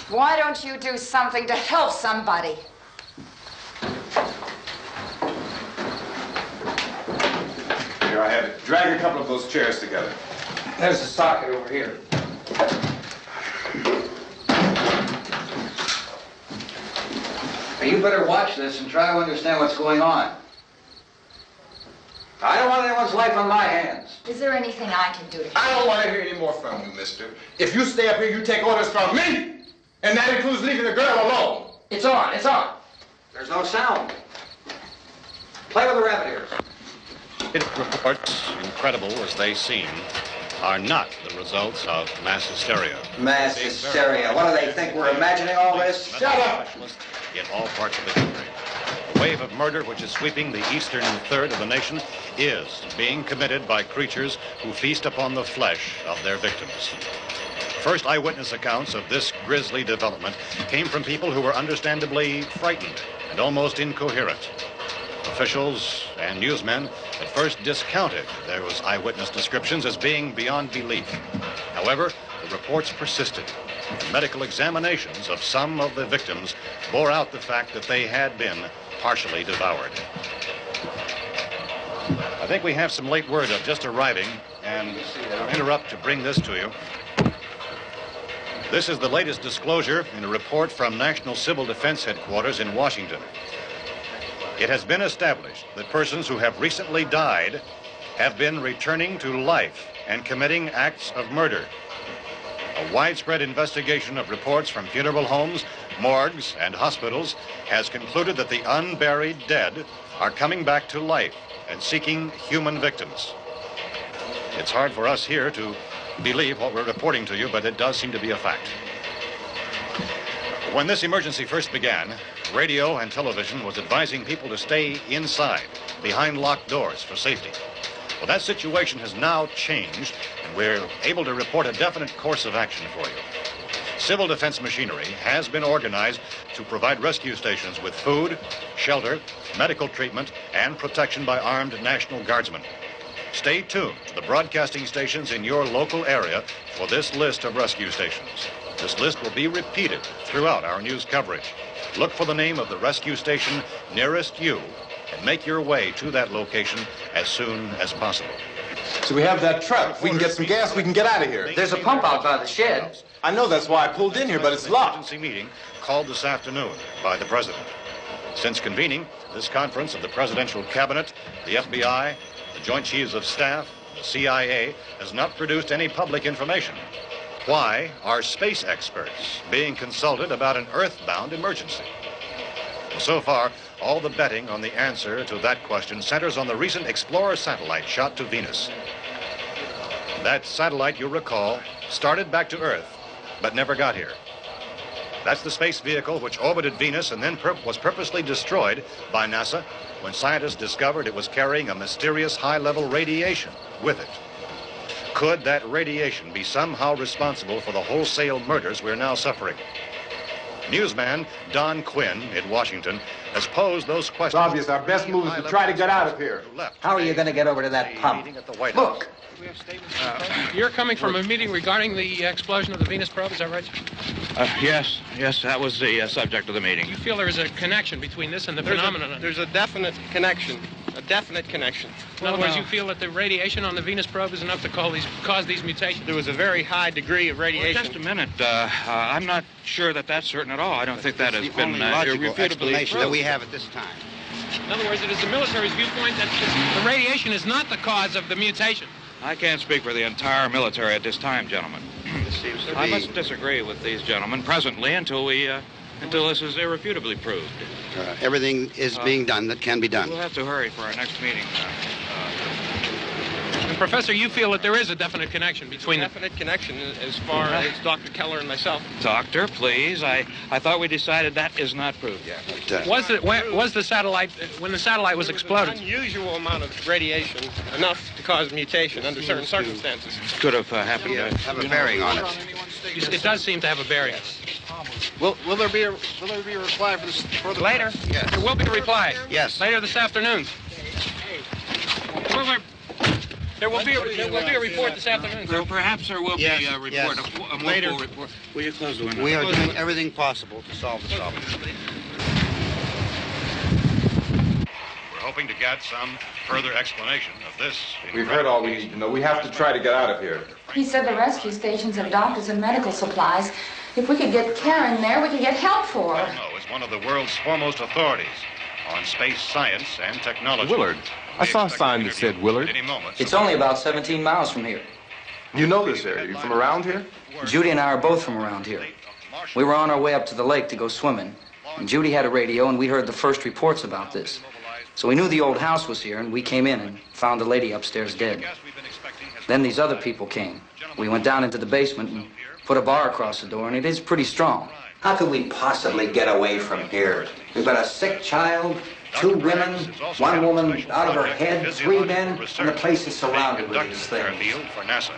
Why don't you do something to help somebody? Here, I have it. Drag a couple of those chairs together. There's the socket over here. You better watch this and try to understand what's going on. I don't want anyone's life on my hands. Is there anything I can do to help? I don't want to hear any more from you, mister. If you stay up here, you take orders from me. And that includes leaving the girl alone. It's on, it's on. There's no sound. Play with the rabbit ears. Reports, incredible as they seem, are not the results of mass hysteria. Mass hysteria. What do they think? We're imagining all this? Shut up! In all parts of the country. The wave of murder which is sweeping the eastern third of the nation is being committed by creatures who feast upon the flesh of their victims. First eyewitness accounts of this grisly development came from people who were understandably frightened and almost incoherent. Officials and newsmen at first discounted those eyewitness descriptions as being beyond belief. However, the reports persisted. The medical examinations of some of the victims bore out the fact that they had been partially devoured. I think we have some late word just arriving, and I'll interrupt to bring this to you. This is the latest disclosure in a report from National Civil Defense Headquarters in Washington. It has been established that persons who have recently died have been returning to life and committing acts of murder. A widespread investigation of reports from funeral homes, morgues, and hospitals has concluded that the unburied dead are coming back to life and seeking human victims. It's hard for us here to believe what we're reporting to you, but it does seem to be a fact. When this emergency first began, radio and television was advising people to stay inside, behind locked doors for safety. Well, that situation has now changed, and we're able to report a definite course of action for you. Civil defense machinery has been organized to provide rescue stations with food, shelter, medical treatment, and protection by armed National Guardsmen. Stay tuned to the broadcasting stations in your local area for this list of rescue stations. This list will be repeated throughout our news coverage. Look for the name of the rescue station nearest you and make your way to that location as soon as possible. So we have that truck. If we can get some gas, we can get out of here. There's a pump out by the shed. I know, that's why I pulled in here, but it's locked. Emergency meeting called this afternoon by the president. Since convening this conference of the presidential cabinet, the FBI, the Joint Chiefs of Staff, the CIA has not produced any public information. Why are space experts being consulted about an earthbound emergency? Well, so far, all the betting on the answer to that question centers on the recent Explorer satellite shot to Venus. That satellite, you'll recall, started back to Earth, but never got here. That's the space vehicle which orbited Venus and then was purposely destroyed by NASA when scientists discovered it was carrying a mysterious high-level radiation with it. Could that radiation be somehow responsible for the wholesale murders we're now suffering? Newsman Don Quinn in Washington has posed those questions. It's obvious our best move is to try to get out of here. How are you going to get over to that pump? Look. You're coming from a meeting regarding the explosion of the Venus probe, is that right? Yes, that was the subject of the meeting. You feel there is a connection between this and the phenomenon? There's a definite connection. In other words, you feel that the radiation on the Venus probe is enough to cause these mutations? There was a very high degree of radiation. Well, just a minute. I'm not sure that that's certain at all. I don't think that has been irrefutably explanation proved. that we have at this time. In other words, it is the military's viewpoint that the radiation is not the cause of the mutation. I can't speak for the entire military at this time, gentlemen. This seems to I be... must disagree with these gentlemen presently until this is irrefutably proved. Everything is being done that can be done. We'll have to hurry for our next meeting. And Professor, you feel that there is a definite connection between definite connection as far as Dr. Keller and myself. Doctor, please. I thought we decided that is not proved yet. Was the satellite, when the satellite was exploded? An unusual amount of radiation, enough to cause mutation under certain circumstances. Could have happened. Have a bearing on it. It does seem to have a bearing. Will there be a reply for the later? Yes. There will be a reply. Yes. Later this afternoon. There will be a report this afternoon. Well, perhaps there will be a report. Yes. A Later. report. Will you close the window? We are doing everything possible to solve the problem. We're hoping to get some further explanation of this. We've heard all we need to know. We have to try to get out of here. He said the rescue stations have doctors and medical supplies. If we could get care in there, we could get help for her. Romero is one of the world's foremost authorities on space science and technology. Willard. I saw a sign that said Willard. Any moment. It's only about 17 miles from here. You know this area. You from around here? Judy and I are both from around here. We were on our way up to the lake to go swimming, and Judy had a radio, and we heard the first reports about this. So we knew the old house was here, and we came in and found the lady upstairs dead. Then these other people came. We went down into the basement and put a bar across the door, and it is pretty strong. How could we possibly get away from here? We've got a sick child, 2 women, 1 woman out of her head, 3 men, and the place is surrounded with these things. For NASA.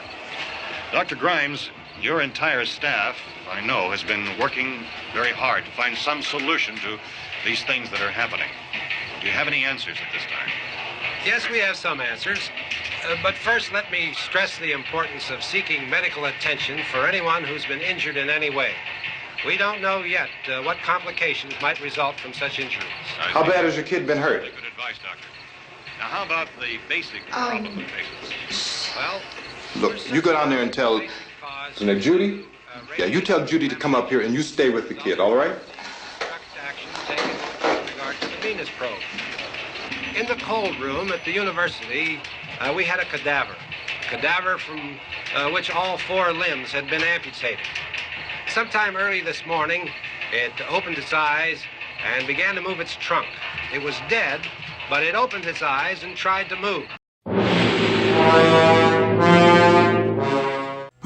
Dr. Grimes, your entire staff, I know, has been working very hard to find some solution to these things that are happening. Do you have any answers at this time? Yes, we have some answers. But first, let me stress the importance of seeking medical attention for anyone who's been injured in any way. We don't know yet what complications might result from such injuries. How bad has your kid been hurt? Good advice, Doctor. Now, how about the basic problem of patients? Well, Look, you go down there and tell, Judy? Yeah, you tell Judy to come up here and you stay with the kid, all right? action taken in regard to the Venus probe. In the cold room at the university, we had a cadaver from which all 4 limbs had been amputated. Sometime early this morning, it opened its eyes and began to move its trunk. It was dead, but it opened its eyes and tried to move.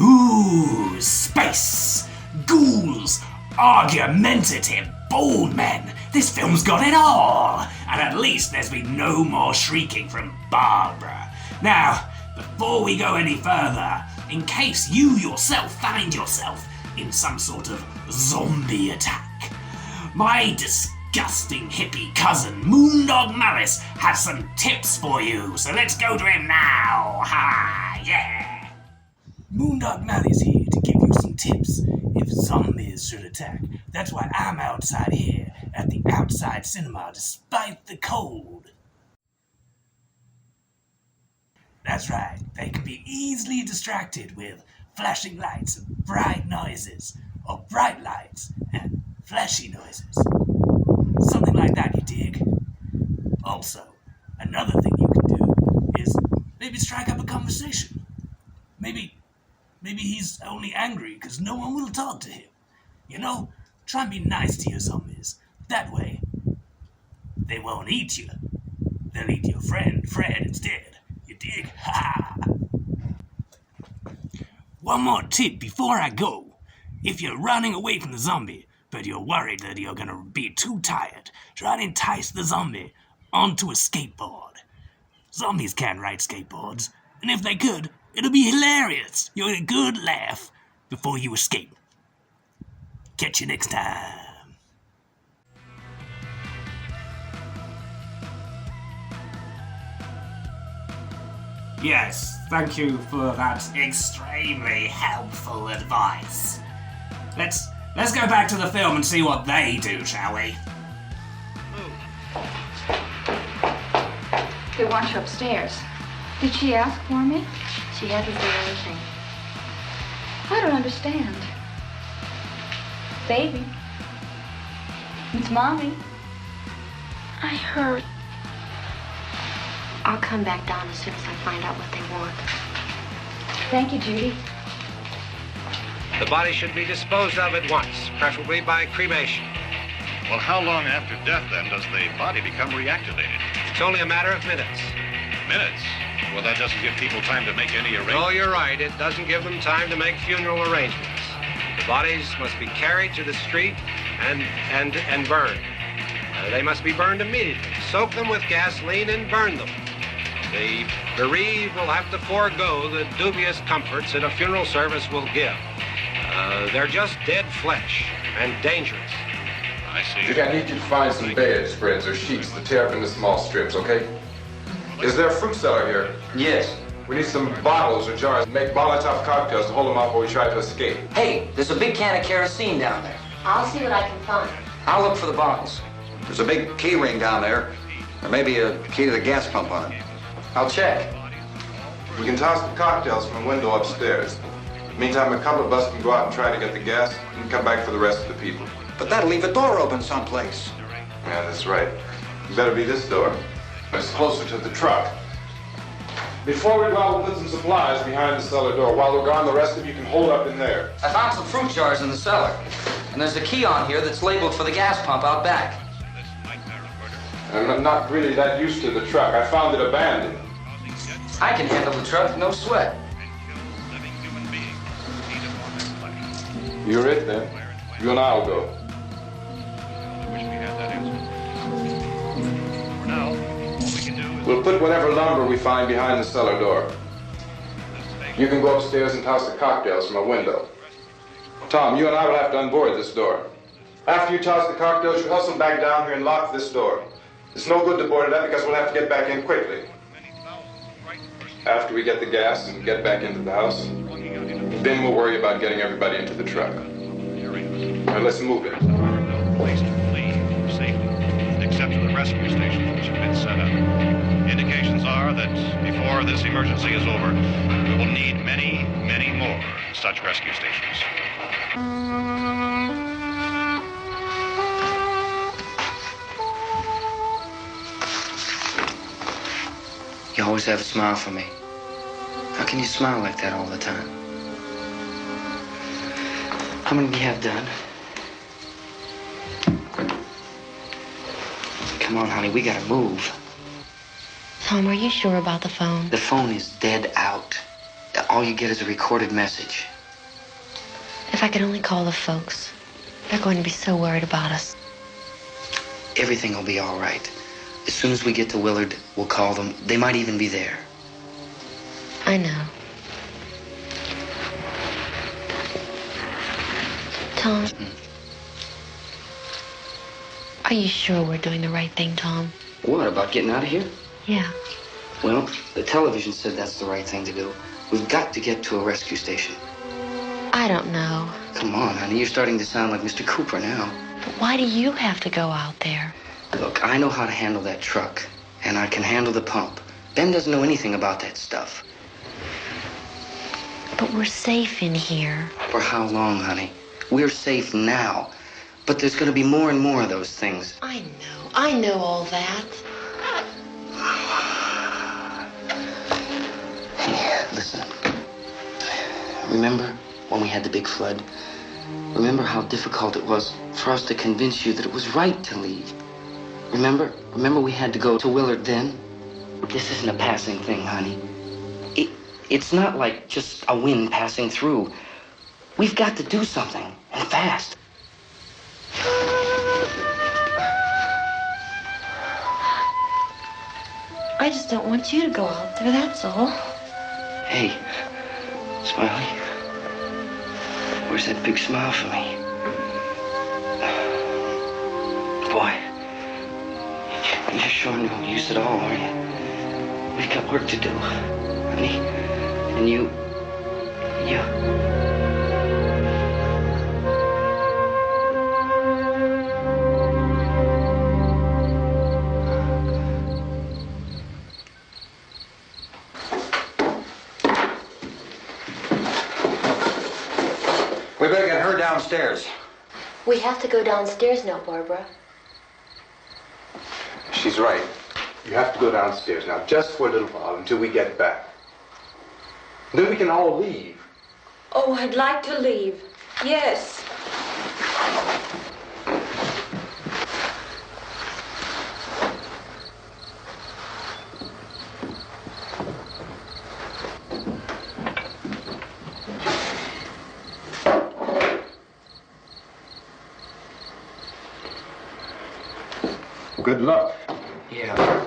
Ooh, space, ghouls, argumentative, bold men. This film's got it all. And at least there's been no more shrieking from Barbara. Now, before we go any further, in case you yourself find yourself in some sort of zombie attack, my disgusting hippie cousin Moondog Malice has some tips for you, so let's go to him now. Ha, yeah! Moondog Malice here to give you some tips if zombies should attack. That's why I'm outside here at the outside cinema despite the cold. That's right, they can be easily distracted with flashing lights and bright noises, or bright lights and flashy noises. Something like that, you dig? Also, another thing you can do is maybe strike up a conversation. Maybe he's only angry because no one will talk to him. You know, try and be nice to your zombies. That way, they won't eat you. They'll eat your friend Fred instead. You dig? Ha! One more tip before I go. If you're running away from the zombie, but you're worried that you're gonna be too tired. Try and entice the zombie onto a skateboard. Zombies can't ride skateboards, and if they could, it'll be hilarious. You'll get a good laugh before you escape. Catch you next time. Yes, thank you for that extremely helpful advice. Let's go back to the film and see what they do, shall we? They want you upstairs. Did she ask for me? She hasn't said anything. I don't understand. Baby. It's Mommy. I heard. I'll come back down as soon as I find out what they want. Thank you, Judy. The body should be disposed of at once, preferably by cremation. Well, how long after death, then, does the body become reactivated? It's only a matter of minutes. Minutes? Well, that doesn't give people time to make any arrangements. Oh, you're right. It doesn't give them time to make funeral arrangements. The bodies must be carried to the street and burned. They must be burned immediately. Soak them with gasoline and burn them. The bereaved will have to forego the dubious comforts that a funeral service will give. They're just dead flesh and dangerous. I see. Judy, I need you to find some bedspreads or sheets to tear up into small strips, okay? Is there a fruit cellar here? Yes. We need some bottles or jars. Make Molotov cocktails to hold them off while we try to escape. Hey, there's a big can of kerosene down there. I'll see what I can find. I'll look for the bottles. There's a big key ring down there. There may be a key to the gas pump on it. I'll check. We can toss the cocktails from a window upstairs. Meantime, a couple of us can go out and try to get the gas and come back for the rest of the people. But that'll leave a door open someplace. Yeah, that's right. It better be this door. It's closer to the truck. Before we go out, we'll put some supplies behind the cellar door. While we're gone, the rest of you can hold up in there. I found some fruit jars in the cellar. And there's a key on here that's labeled for the gas pump out back. I'm not really that used to the truck. I found it abandoned. I can handle the truck, no sweat. You're it, then. You and I'll go. For now, all we can do is... We'll put whatever lumber we find behind the cellar door. You can go upstairs and toss the cocktails from a window. Tom, you and I will have to unboard this door. After you toss the cocktails, you hustle back down here and lock this door. It's no good to board it up because we'll have to get back in quickly. After we get the gas and get back into the house, then we'll worry about getting everybody into the truck. Now let's move it. No place to flee for safety, except to the rescue stations which have been set up. Indications are that before this emergency is over, we will need many, many more such rescue stations. You always have a smile for me. How can you smile like that all the time? How many do you have done? Come on, honey, we gotta move. Tom, are you sure about the phone? The phone is dead out. All you get is a recorded message. If I could only call the folks. They're going to be so worried about us. Everything will be all right. As soon as we get to Willard, we'll call them. They might even be there. I know. Tom, are you sure we're doing the right thing, Tom? What, about getting out of here? Yeah. Well, the television said that's the right thing to do. We've got to get to a rescue station. I don't know. Come on, honey, you're starting to sound like Mr. Cooper now. But why do you have to go out there? Look, I know how to handle that truck, and I can handle the pump. Ben doesn't know anything about that stuff. But we're safe in here. For how long, honey? We're safe now. But there's going to be more and more of those things. I know all that. Hey, listen. Remember when we had the big flood? Remember how difficult it was for us to convince you that it was right to leave? Remember we had to go to Willard then? This isn't a passing thing, honey. It's not like just a wind passing through. We've got to do something, and fast. I just don't want you to go out there, that's all. Hey, Smiley. Where's that big smile for me? Boy, you're sure no use at all, are you? We've got work to do, honey. And you... We better get her downstairs. We have to go downstairs now, Barbara. She's right. You have to go downstairs now, just for a little while, until we get back. Then we can all leave. Oh, I'd like to leave. Yes. Good luck. Yeah.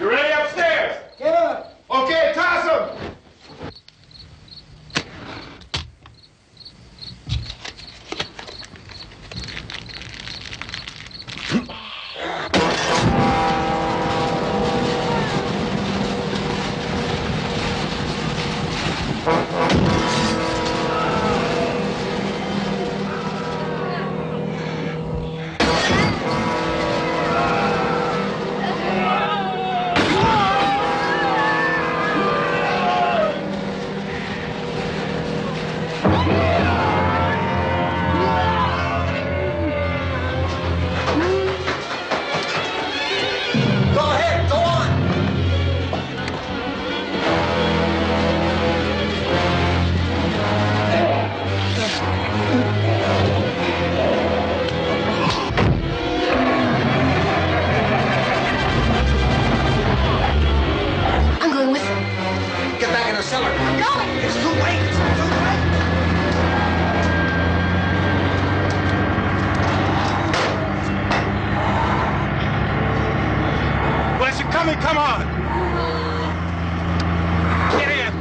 You ready upstairs? Yeah. Okay, toss him. I'm going with them. Get back in the cellar. I'm going. It's too late. It's too late. Unless you're coming, come on. Get in.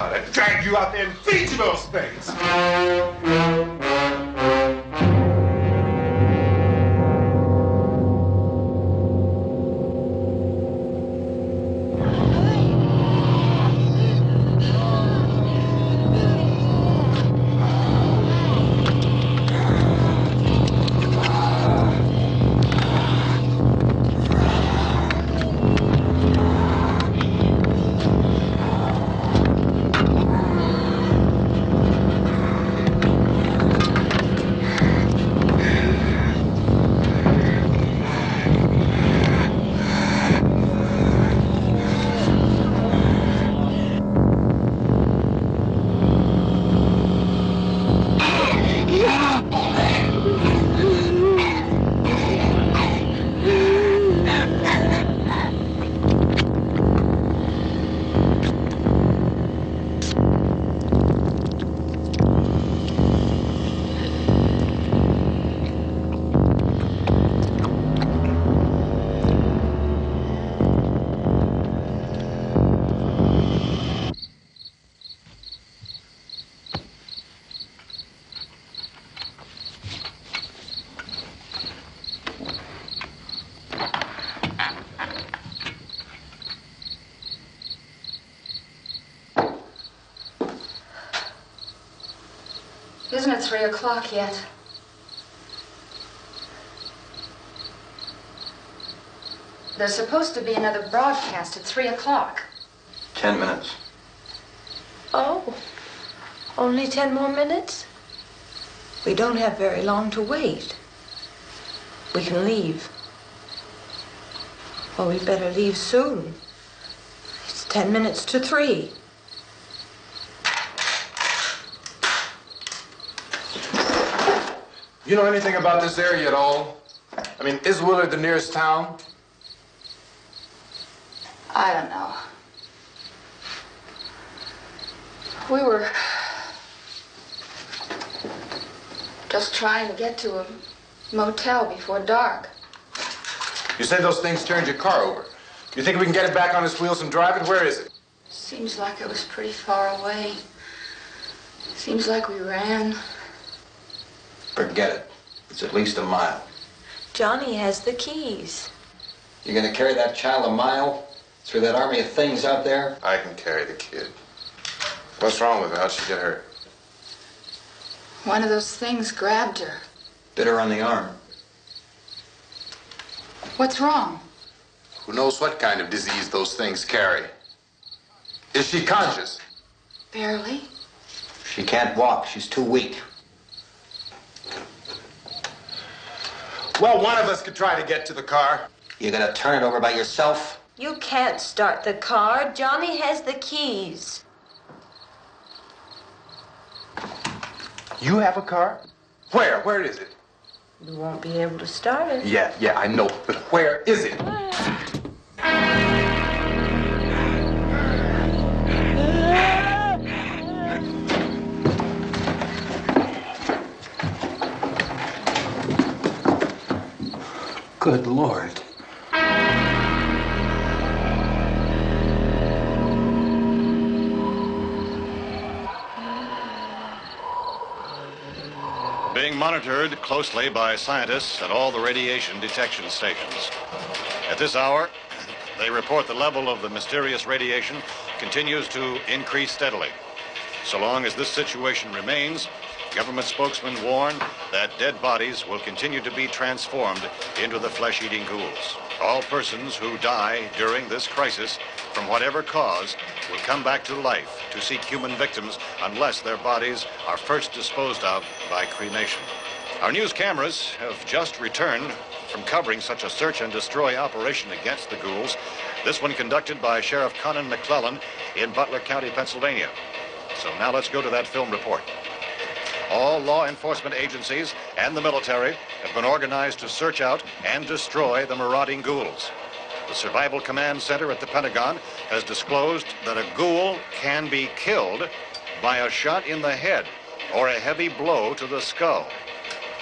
I'd have dragged you out there and feed you those things. Isn't it 3 o'clock yet? There's supposed to be another broadcast at 3 o'clock. 10 minutes. Oh, only 10 more minutes? We don't have very long to wait. We can leave. Well, we'd better leave soon. It's 10 minutes to 3. You know anything about this area at all? I mean, is Willard the nearest town? I don't know. We were just trying to get to a motel before dark. You said those things turned your car over. You think we can get it back on its wheels and drive it? Where is it? Seems like it was pretty far away. Seems like we ran. Forget it. It's at least a mile. Johnny has the keys. You're gonna carry that child a mile through that army of things out there? I can carry the kid. What's wrong with her? How'd she get hurt? One of those things grabbed her. Bit her on the arm. What's wrong? Who knows what kind of disease those things carry? Is she conscious? Barely. She can't walk. She's too weak. Well, one of us could try to get to the car. You gonna turn it over by yourself? You can't start the car. Johnny has the keys. You have a car? Where? Where is it? You won't be able to start it. Yeah, I know. But where is it? Good Lord. Being monitored closely by scientists at all the radiation detection stations. At this hour, they report the level of the mysterious radiation continues to increase steadily. So long as this situation remains, government spokesmen warn that dead bodies will continue to be transformed into the flesh-eating ghouls. All persons who die during this crisis, from whatever cause, will come back to life to seek human victims unless their bodies are first disposed of by cremation. Our news cameras have just returned from covering such a search and destroy operation against the ghouls, this one conducted by Sheriff Conan McClellan in Butler County, Pennsylvania. So now let's go to that film report. All law enforcement agencies and the military have been organized to search out and destroy the marauding ghouls. The Survival Command Center at the Pentagon has disclosed that a ghoul can be killed by a shot in the head or a heavy blow to the skull.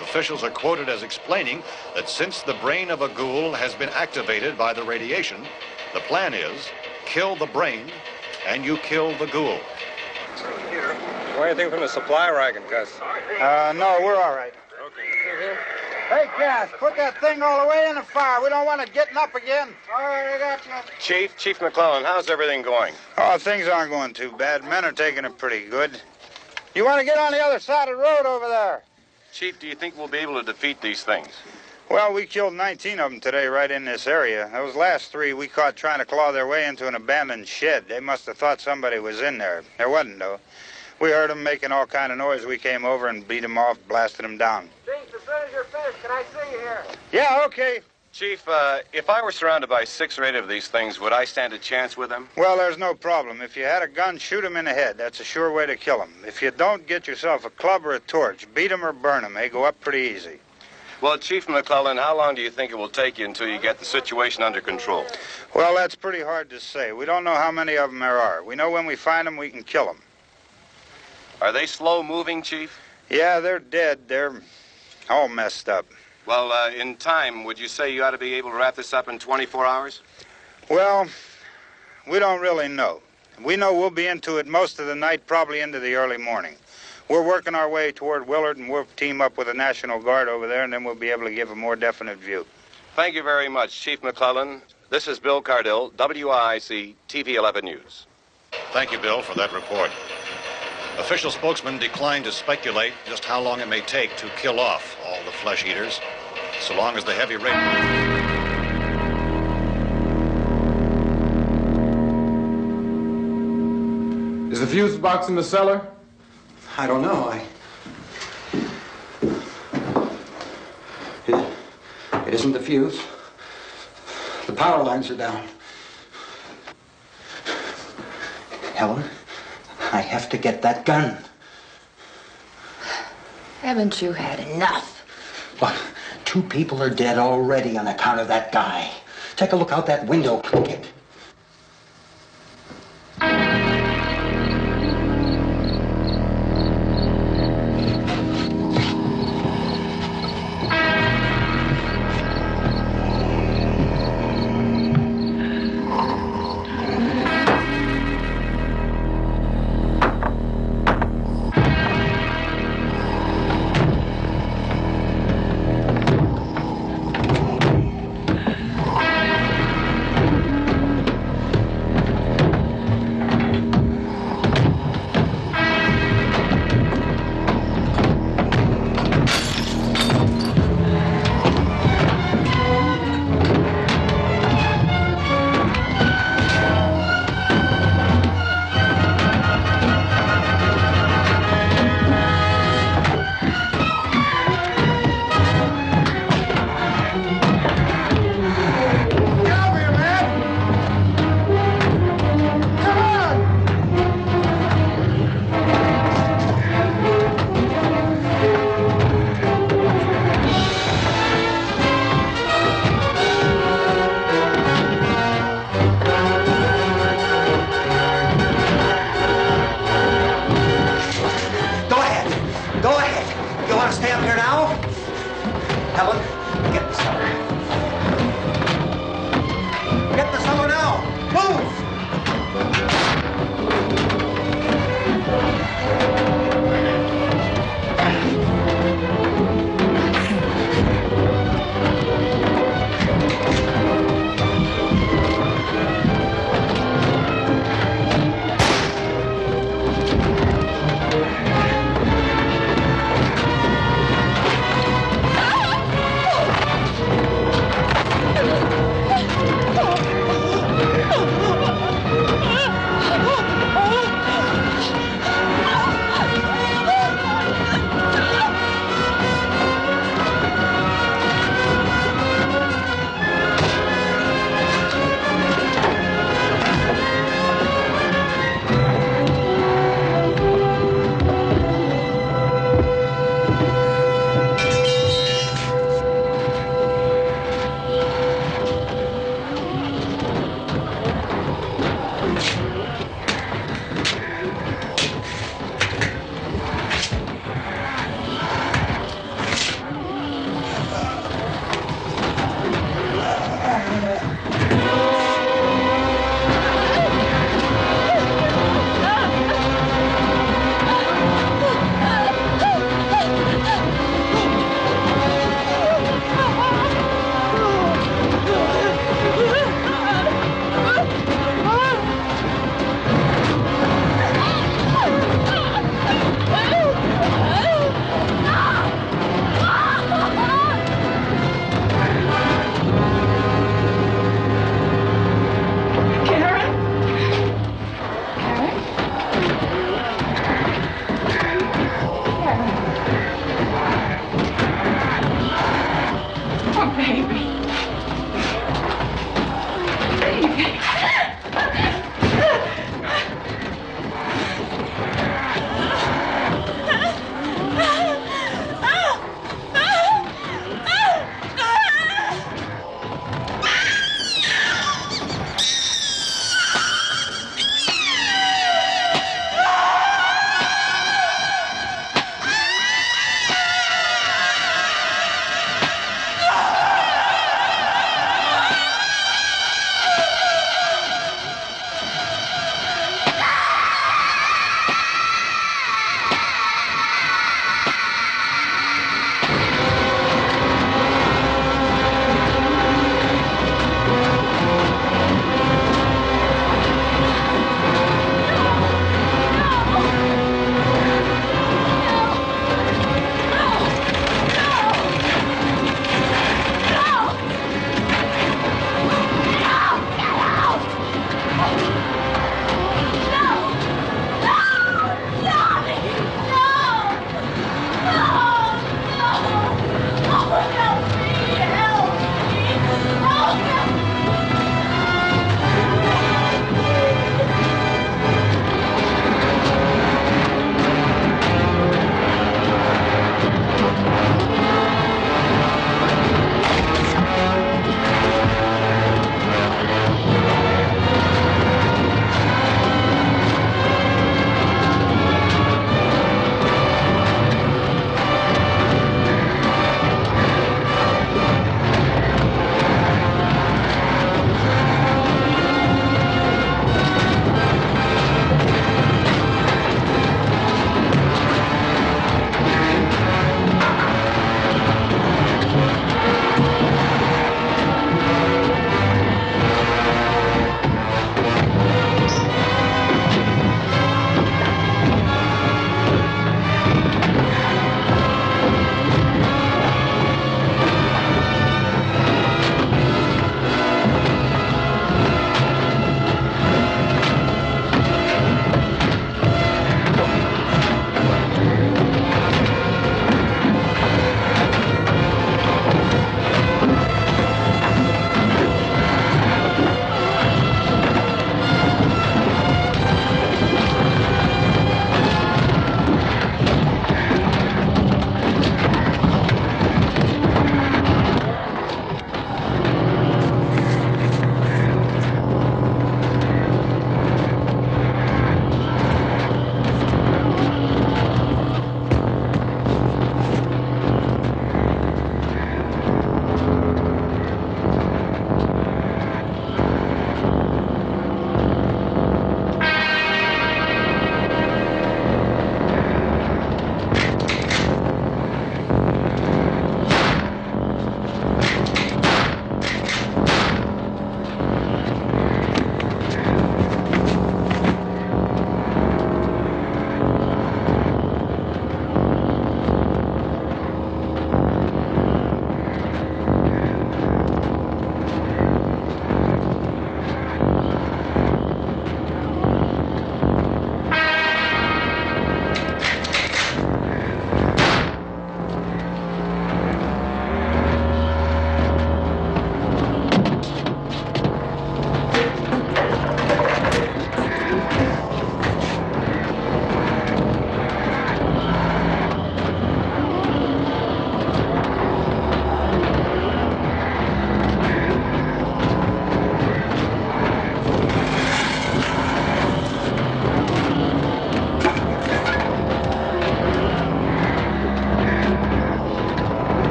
Officials are quoted as explaining that since the brain of a ghoul has been activated by the radiation, the plan is kill the brain and you kill the ghoul. Want anything from the supply wagon, Gus? No, we're all right. Okay. Hey, Cass, put that thing all the way in the fire. We don't want it getting up again. All right, I got you. Chief McClellan, how's everything going? Oh, things aren't going too bad. Men are taking it pretty good. You want to get on the other side of the road over there? Chief, do you think we'll be able to defeat these things? Well, we killed 19 of them today right in this area. Those last 3 we caught trying to claw their way into an abandoned shed. They must have thought somebody was in there. There wasn't, though. We heard them making all kind of noise. We came over and beat them off, blasted them down. Jinx, as soon as you're finished, can I see you here? Yeah, okay. Chief, if I were surrounded by 6 or 8 of these things, would I stand a chance with them? Well, there's no problem. If you had a gun, shoot them in the head. That's a sure way to kill them. If you don't, get yourself a club or a torch. Beat them or burn them. They go up pretty easy. Well, Chief McClellan, how long do you think it will take you until you get the situation under control? Well, that's pretty hard to say. We don't know how many of them there are. We know when we find them, we can kill them. Are they slow-moving, Chief? Yeah, they're dead. They're all messed up. Well, in time, would you say you ought to be able to wrap this up in 24 hours? Well, we don't really know. We know we'll be into it most of the night, probably into the early morning. We're working our way toward Willard, and we'll team up with the National Guard over there, and then we'll be able to give a more definite view. Thank you very much, Chief McClellan. This is Bill Cardill, WIC TV 11 News. Thank you, Bill, for that report. Official spokesman declined to speculate just how long it may take to kill off all the flesh eaters, so long as the heavy rain... Is the fuse box in the cellar? I don't know. It isn't the fuse. The power lines are down. Helen, I have to get that gun. Haven't you had enough? Look, 2 people are dead already on account of that guy. Take a look out that window. Get...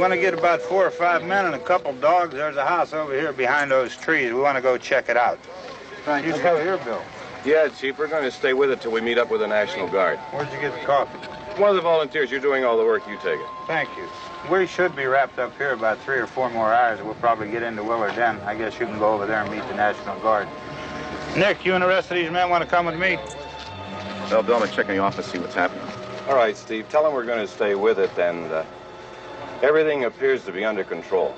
want to get about 4 or 5 men and a couple dogs. There's a house over here behind those trees. We want to go check it out. Right, You still here, Bill? Yeah, Chief, we're going to stay with it till we meet up with the National Guard. Where'd you get the coffee? One of the volunteers, you're doing all the work, you take it. Thank you. We should be wrapped up here about 3 or 4 more hours. We'll probably get into Willard then. I guess you can go over there and meet the National Guard. Nick, you and the rest of these men want to come with me? Well, Bill, I'm going to check in the office, see what's happening. All right, Steve, tell them we're going to stay with it, and everything appears to be under control.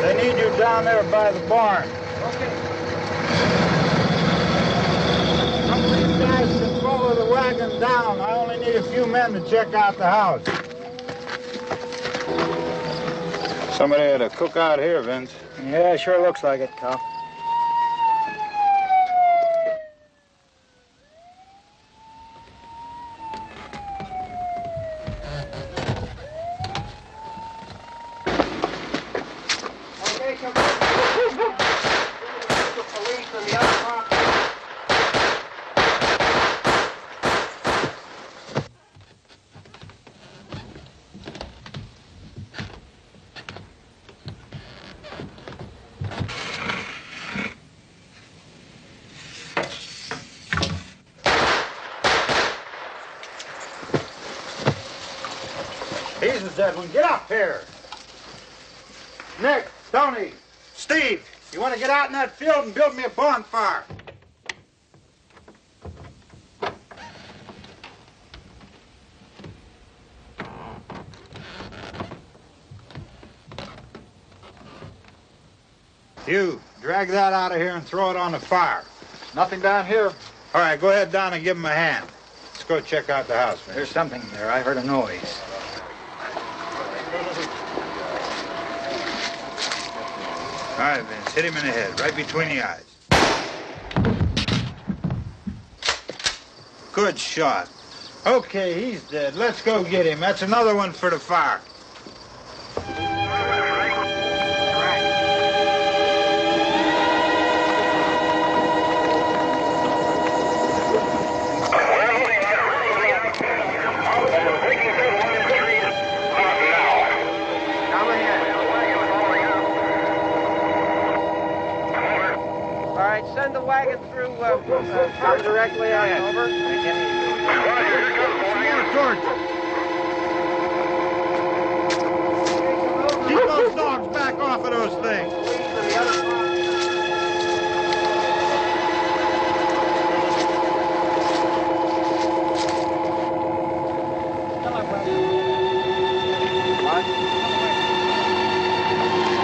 They need you down there by the barn. Some of these guys can follow the wagon down. I only need a few men to check out the house. Somebody had a cookout here, Vince. Yeah, sure looks like it, Cal. Jesus, Edwin, get up here. Nick, Tony, Steve, you want to get out in that field and build me a bonfire? You, drag that out of here and throw it on the fire. Nothing down here. All right, go ahead down and give him a hand. Let's go check out the house, man. There's something there. I heard a noise. All right, Vince, hit him in the head, right between the eyes. Good shot. Okay, he's dead. Let's go get him. That's another one for the fire. Send the wagon through, come directly ahead. Over. More torches. Keep those dogs back off of those things.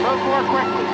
Move more quickly.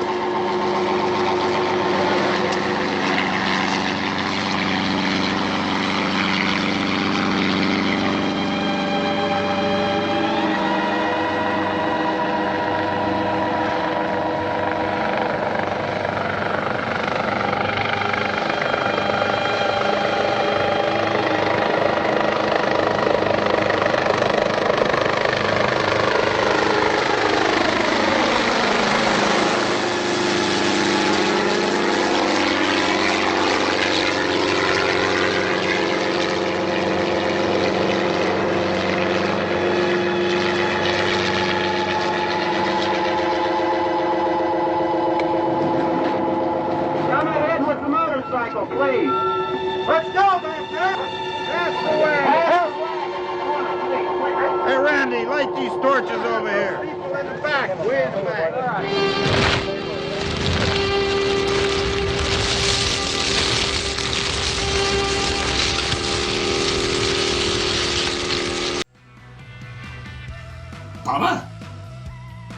bummer.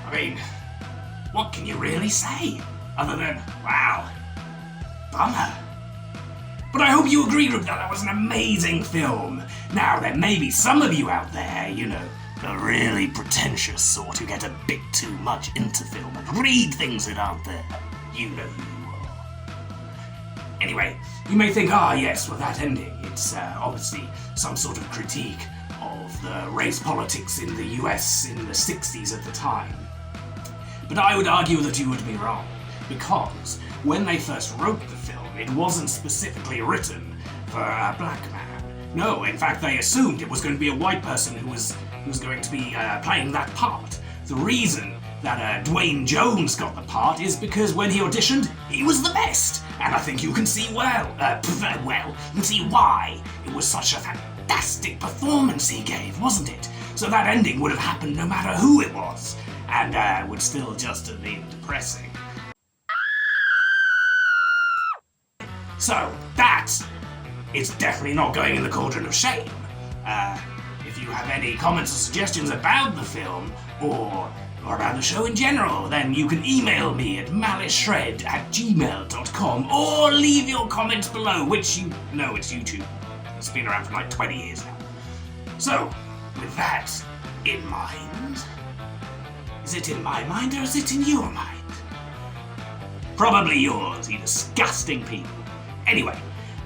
I mean, what can you really say other than, wow, bummer. But I hope you agree, group, that that was an amazing film. Now, there may be some of you out there, you know, the really pretentious sort who get a bit too much into film and read things that aren't there. You know who you are. Anyway, you may think, yes, with that ending, it's obviously some sort of critique of the race politics in the US in the 60s at the time. But I would argue that you would be wrong, because when they first wrote the film, it wasn't specifically written for a black man. No, in fact, they assumed it was going to be a white person who was going to be playing that part. The reason that Dwayne Jones got the part is because when he auditioned, he was the best. And I think you can see you can see why it was such a fantastic performance he gave, wasn't it? So that ending would have happened no matter who it was, and would still just have been depressing. So, that is definitely not going in the cauldron of shame. If you have any comments or suggestions about the film, or about the show in general, then you can email me at maliceshred@gmail.com, or leave your comments below, which you know it's YouTube. It's been around for like 20 years now. So, with that in mind, is it in my mind or is it in your mind? Probably yours, you disgusting people. Anyway,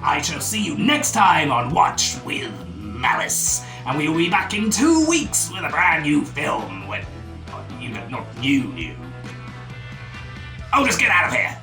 I shall see you next time on Watch with Malice, and we will be back in 2 weeks with a brand new film when, not new. Oh, just get out of here!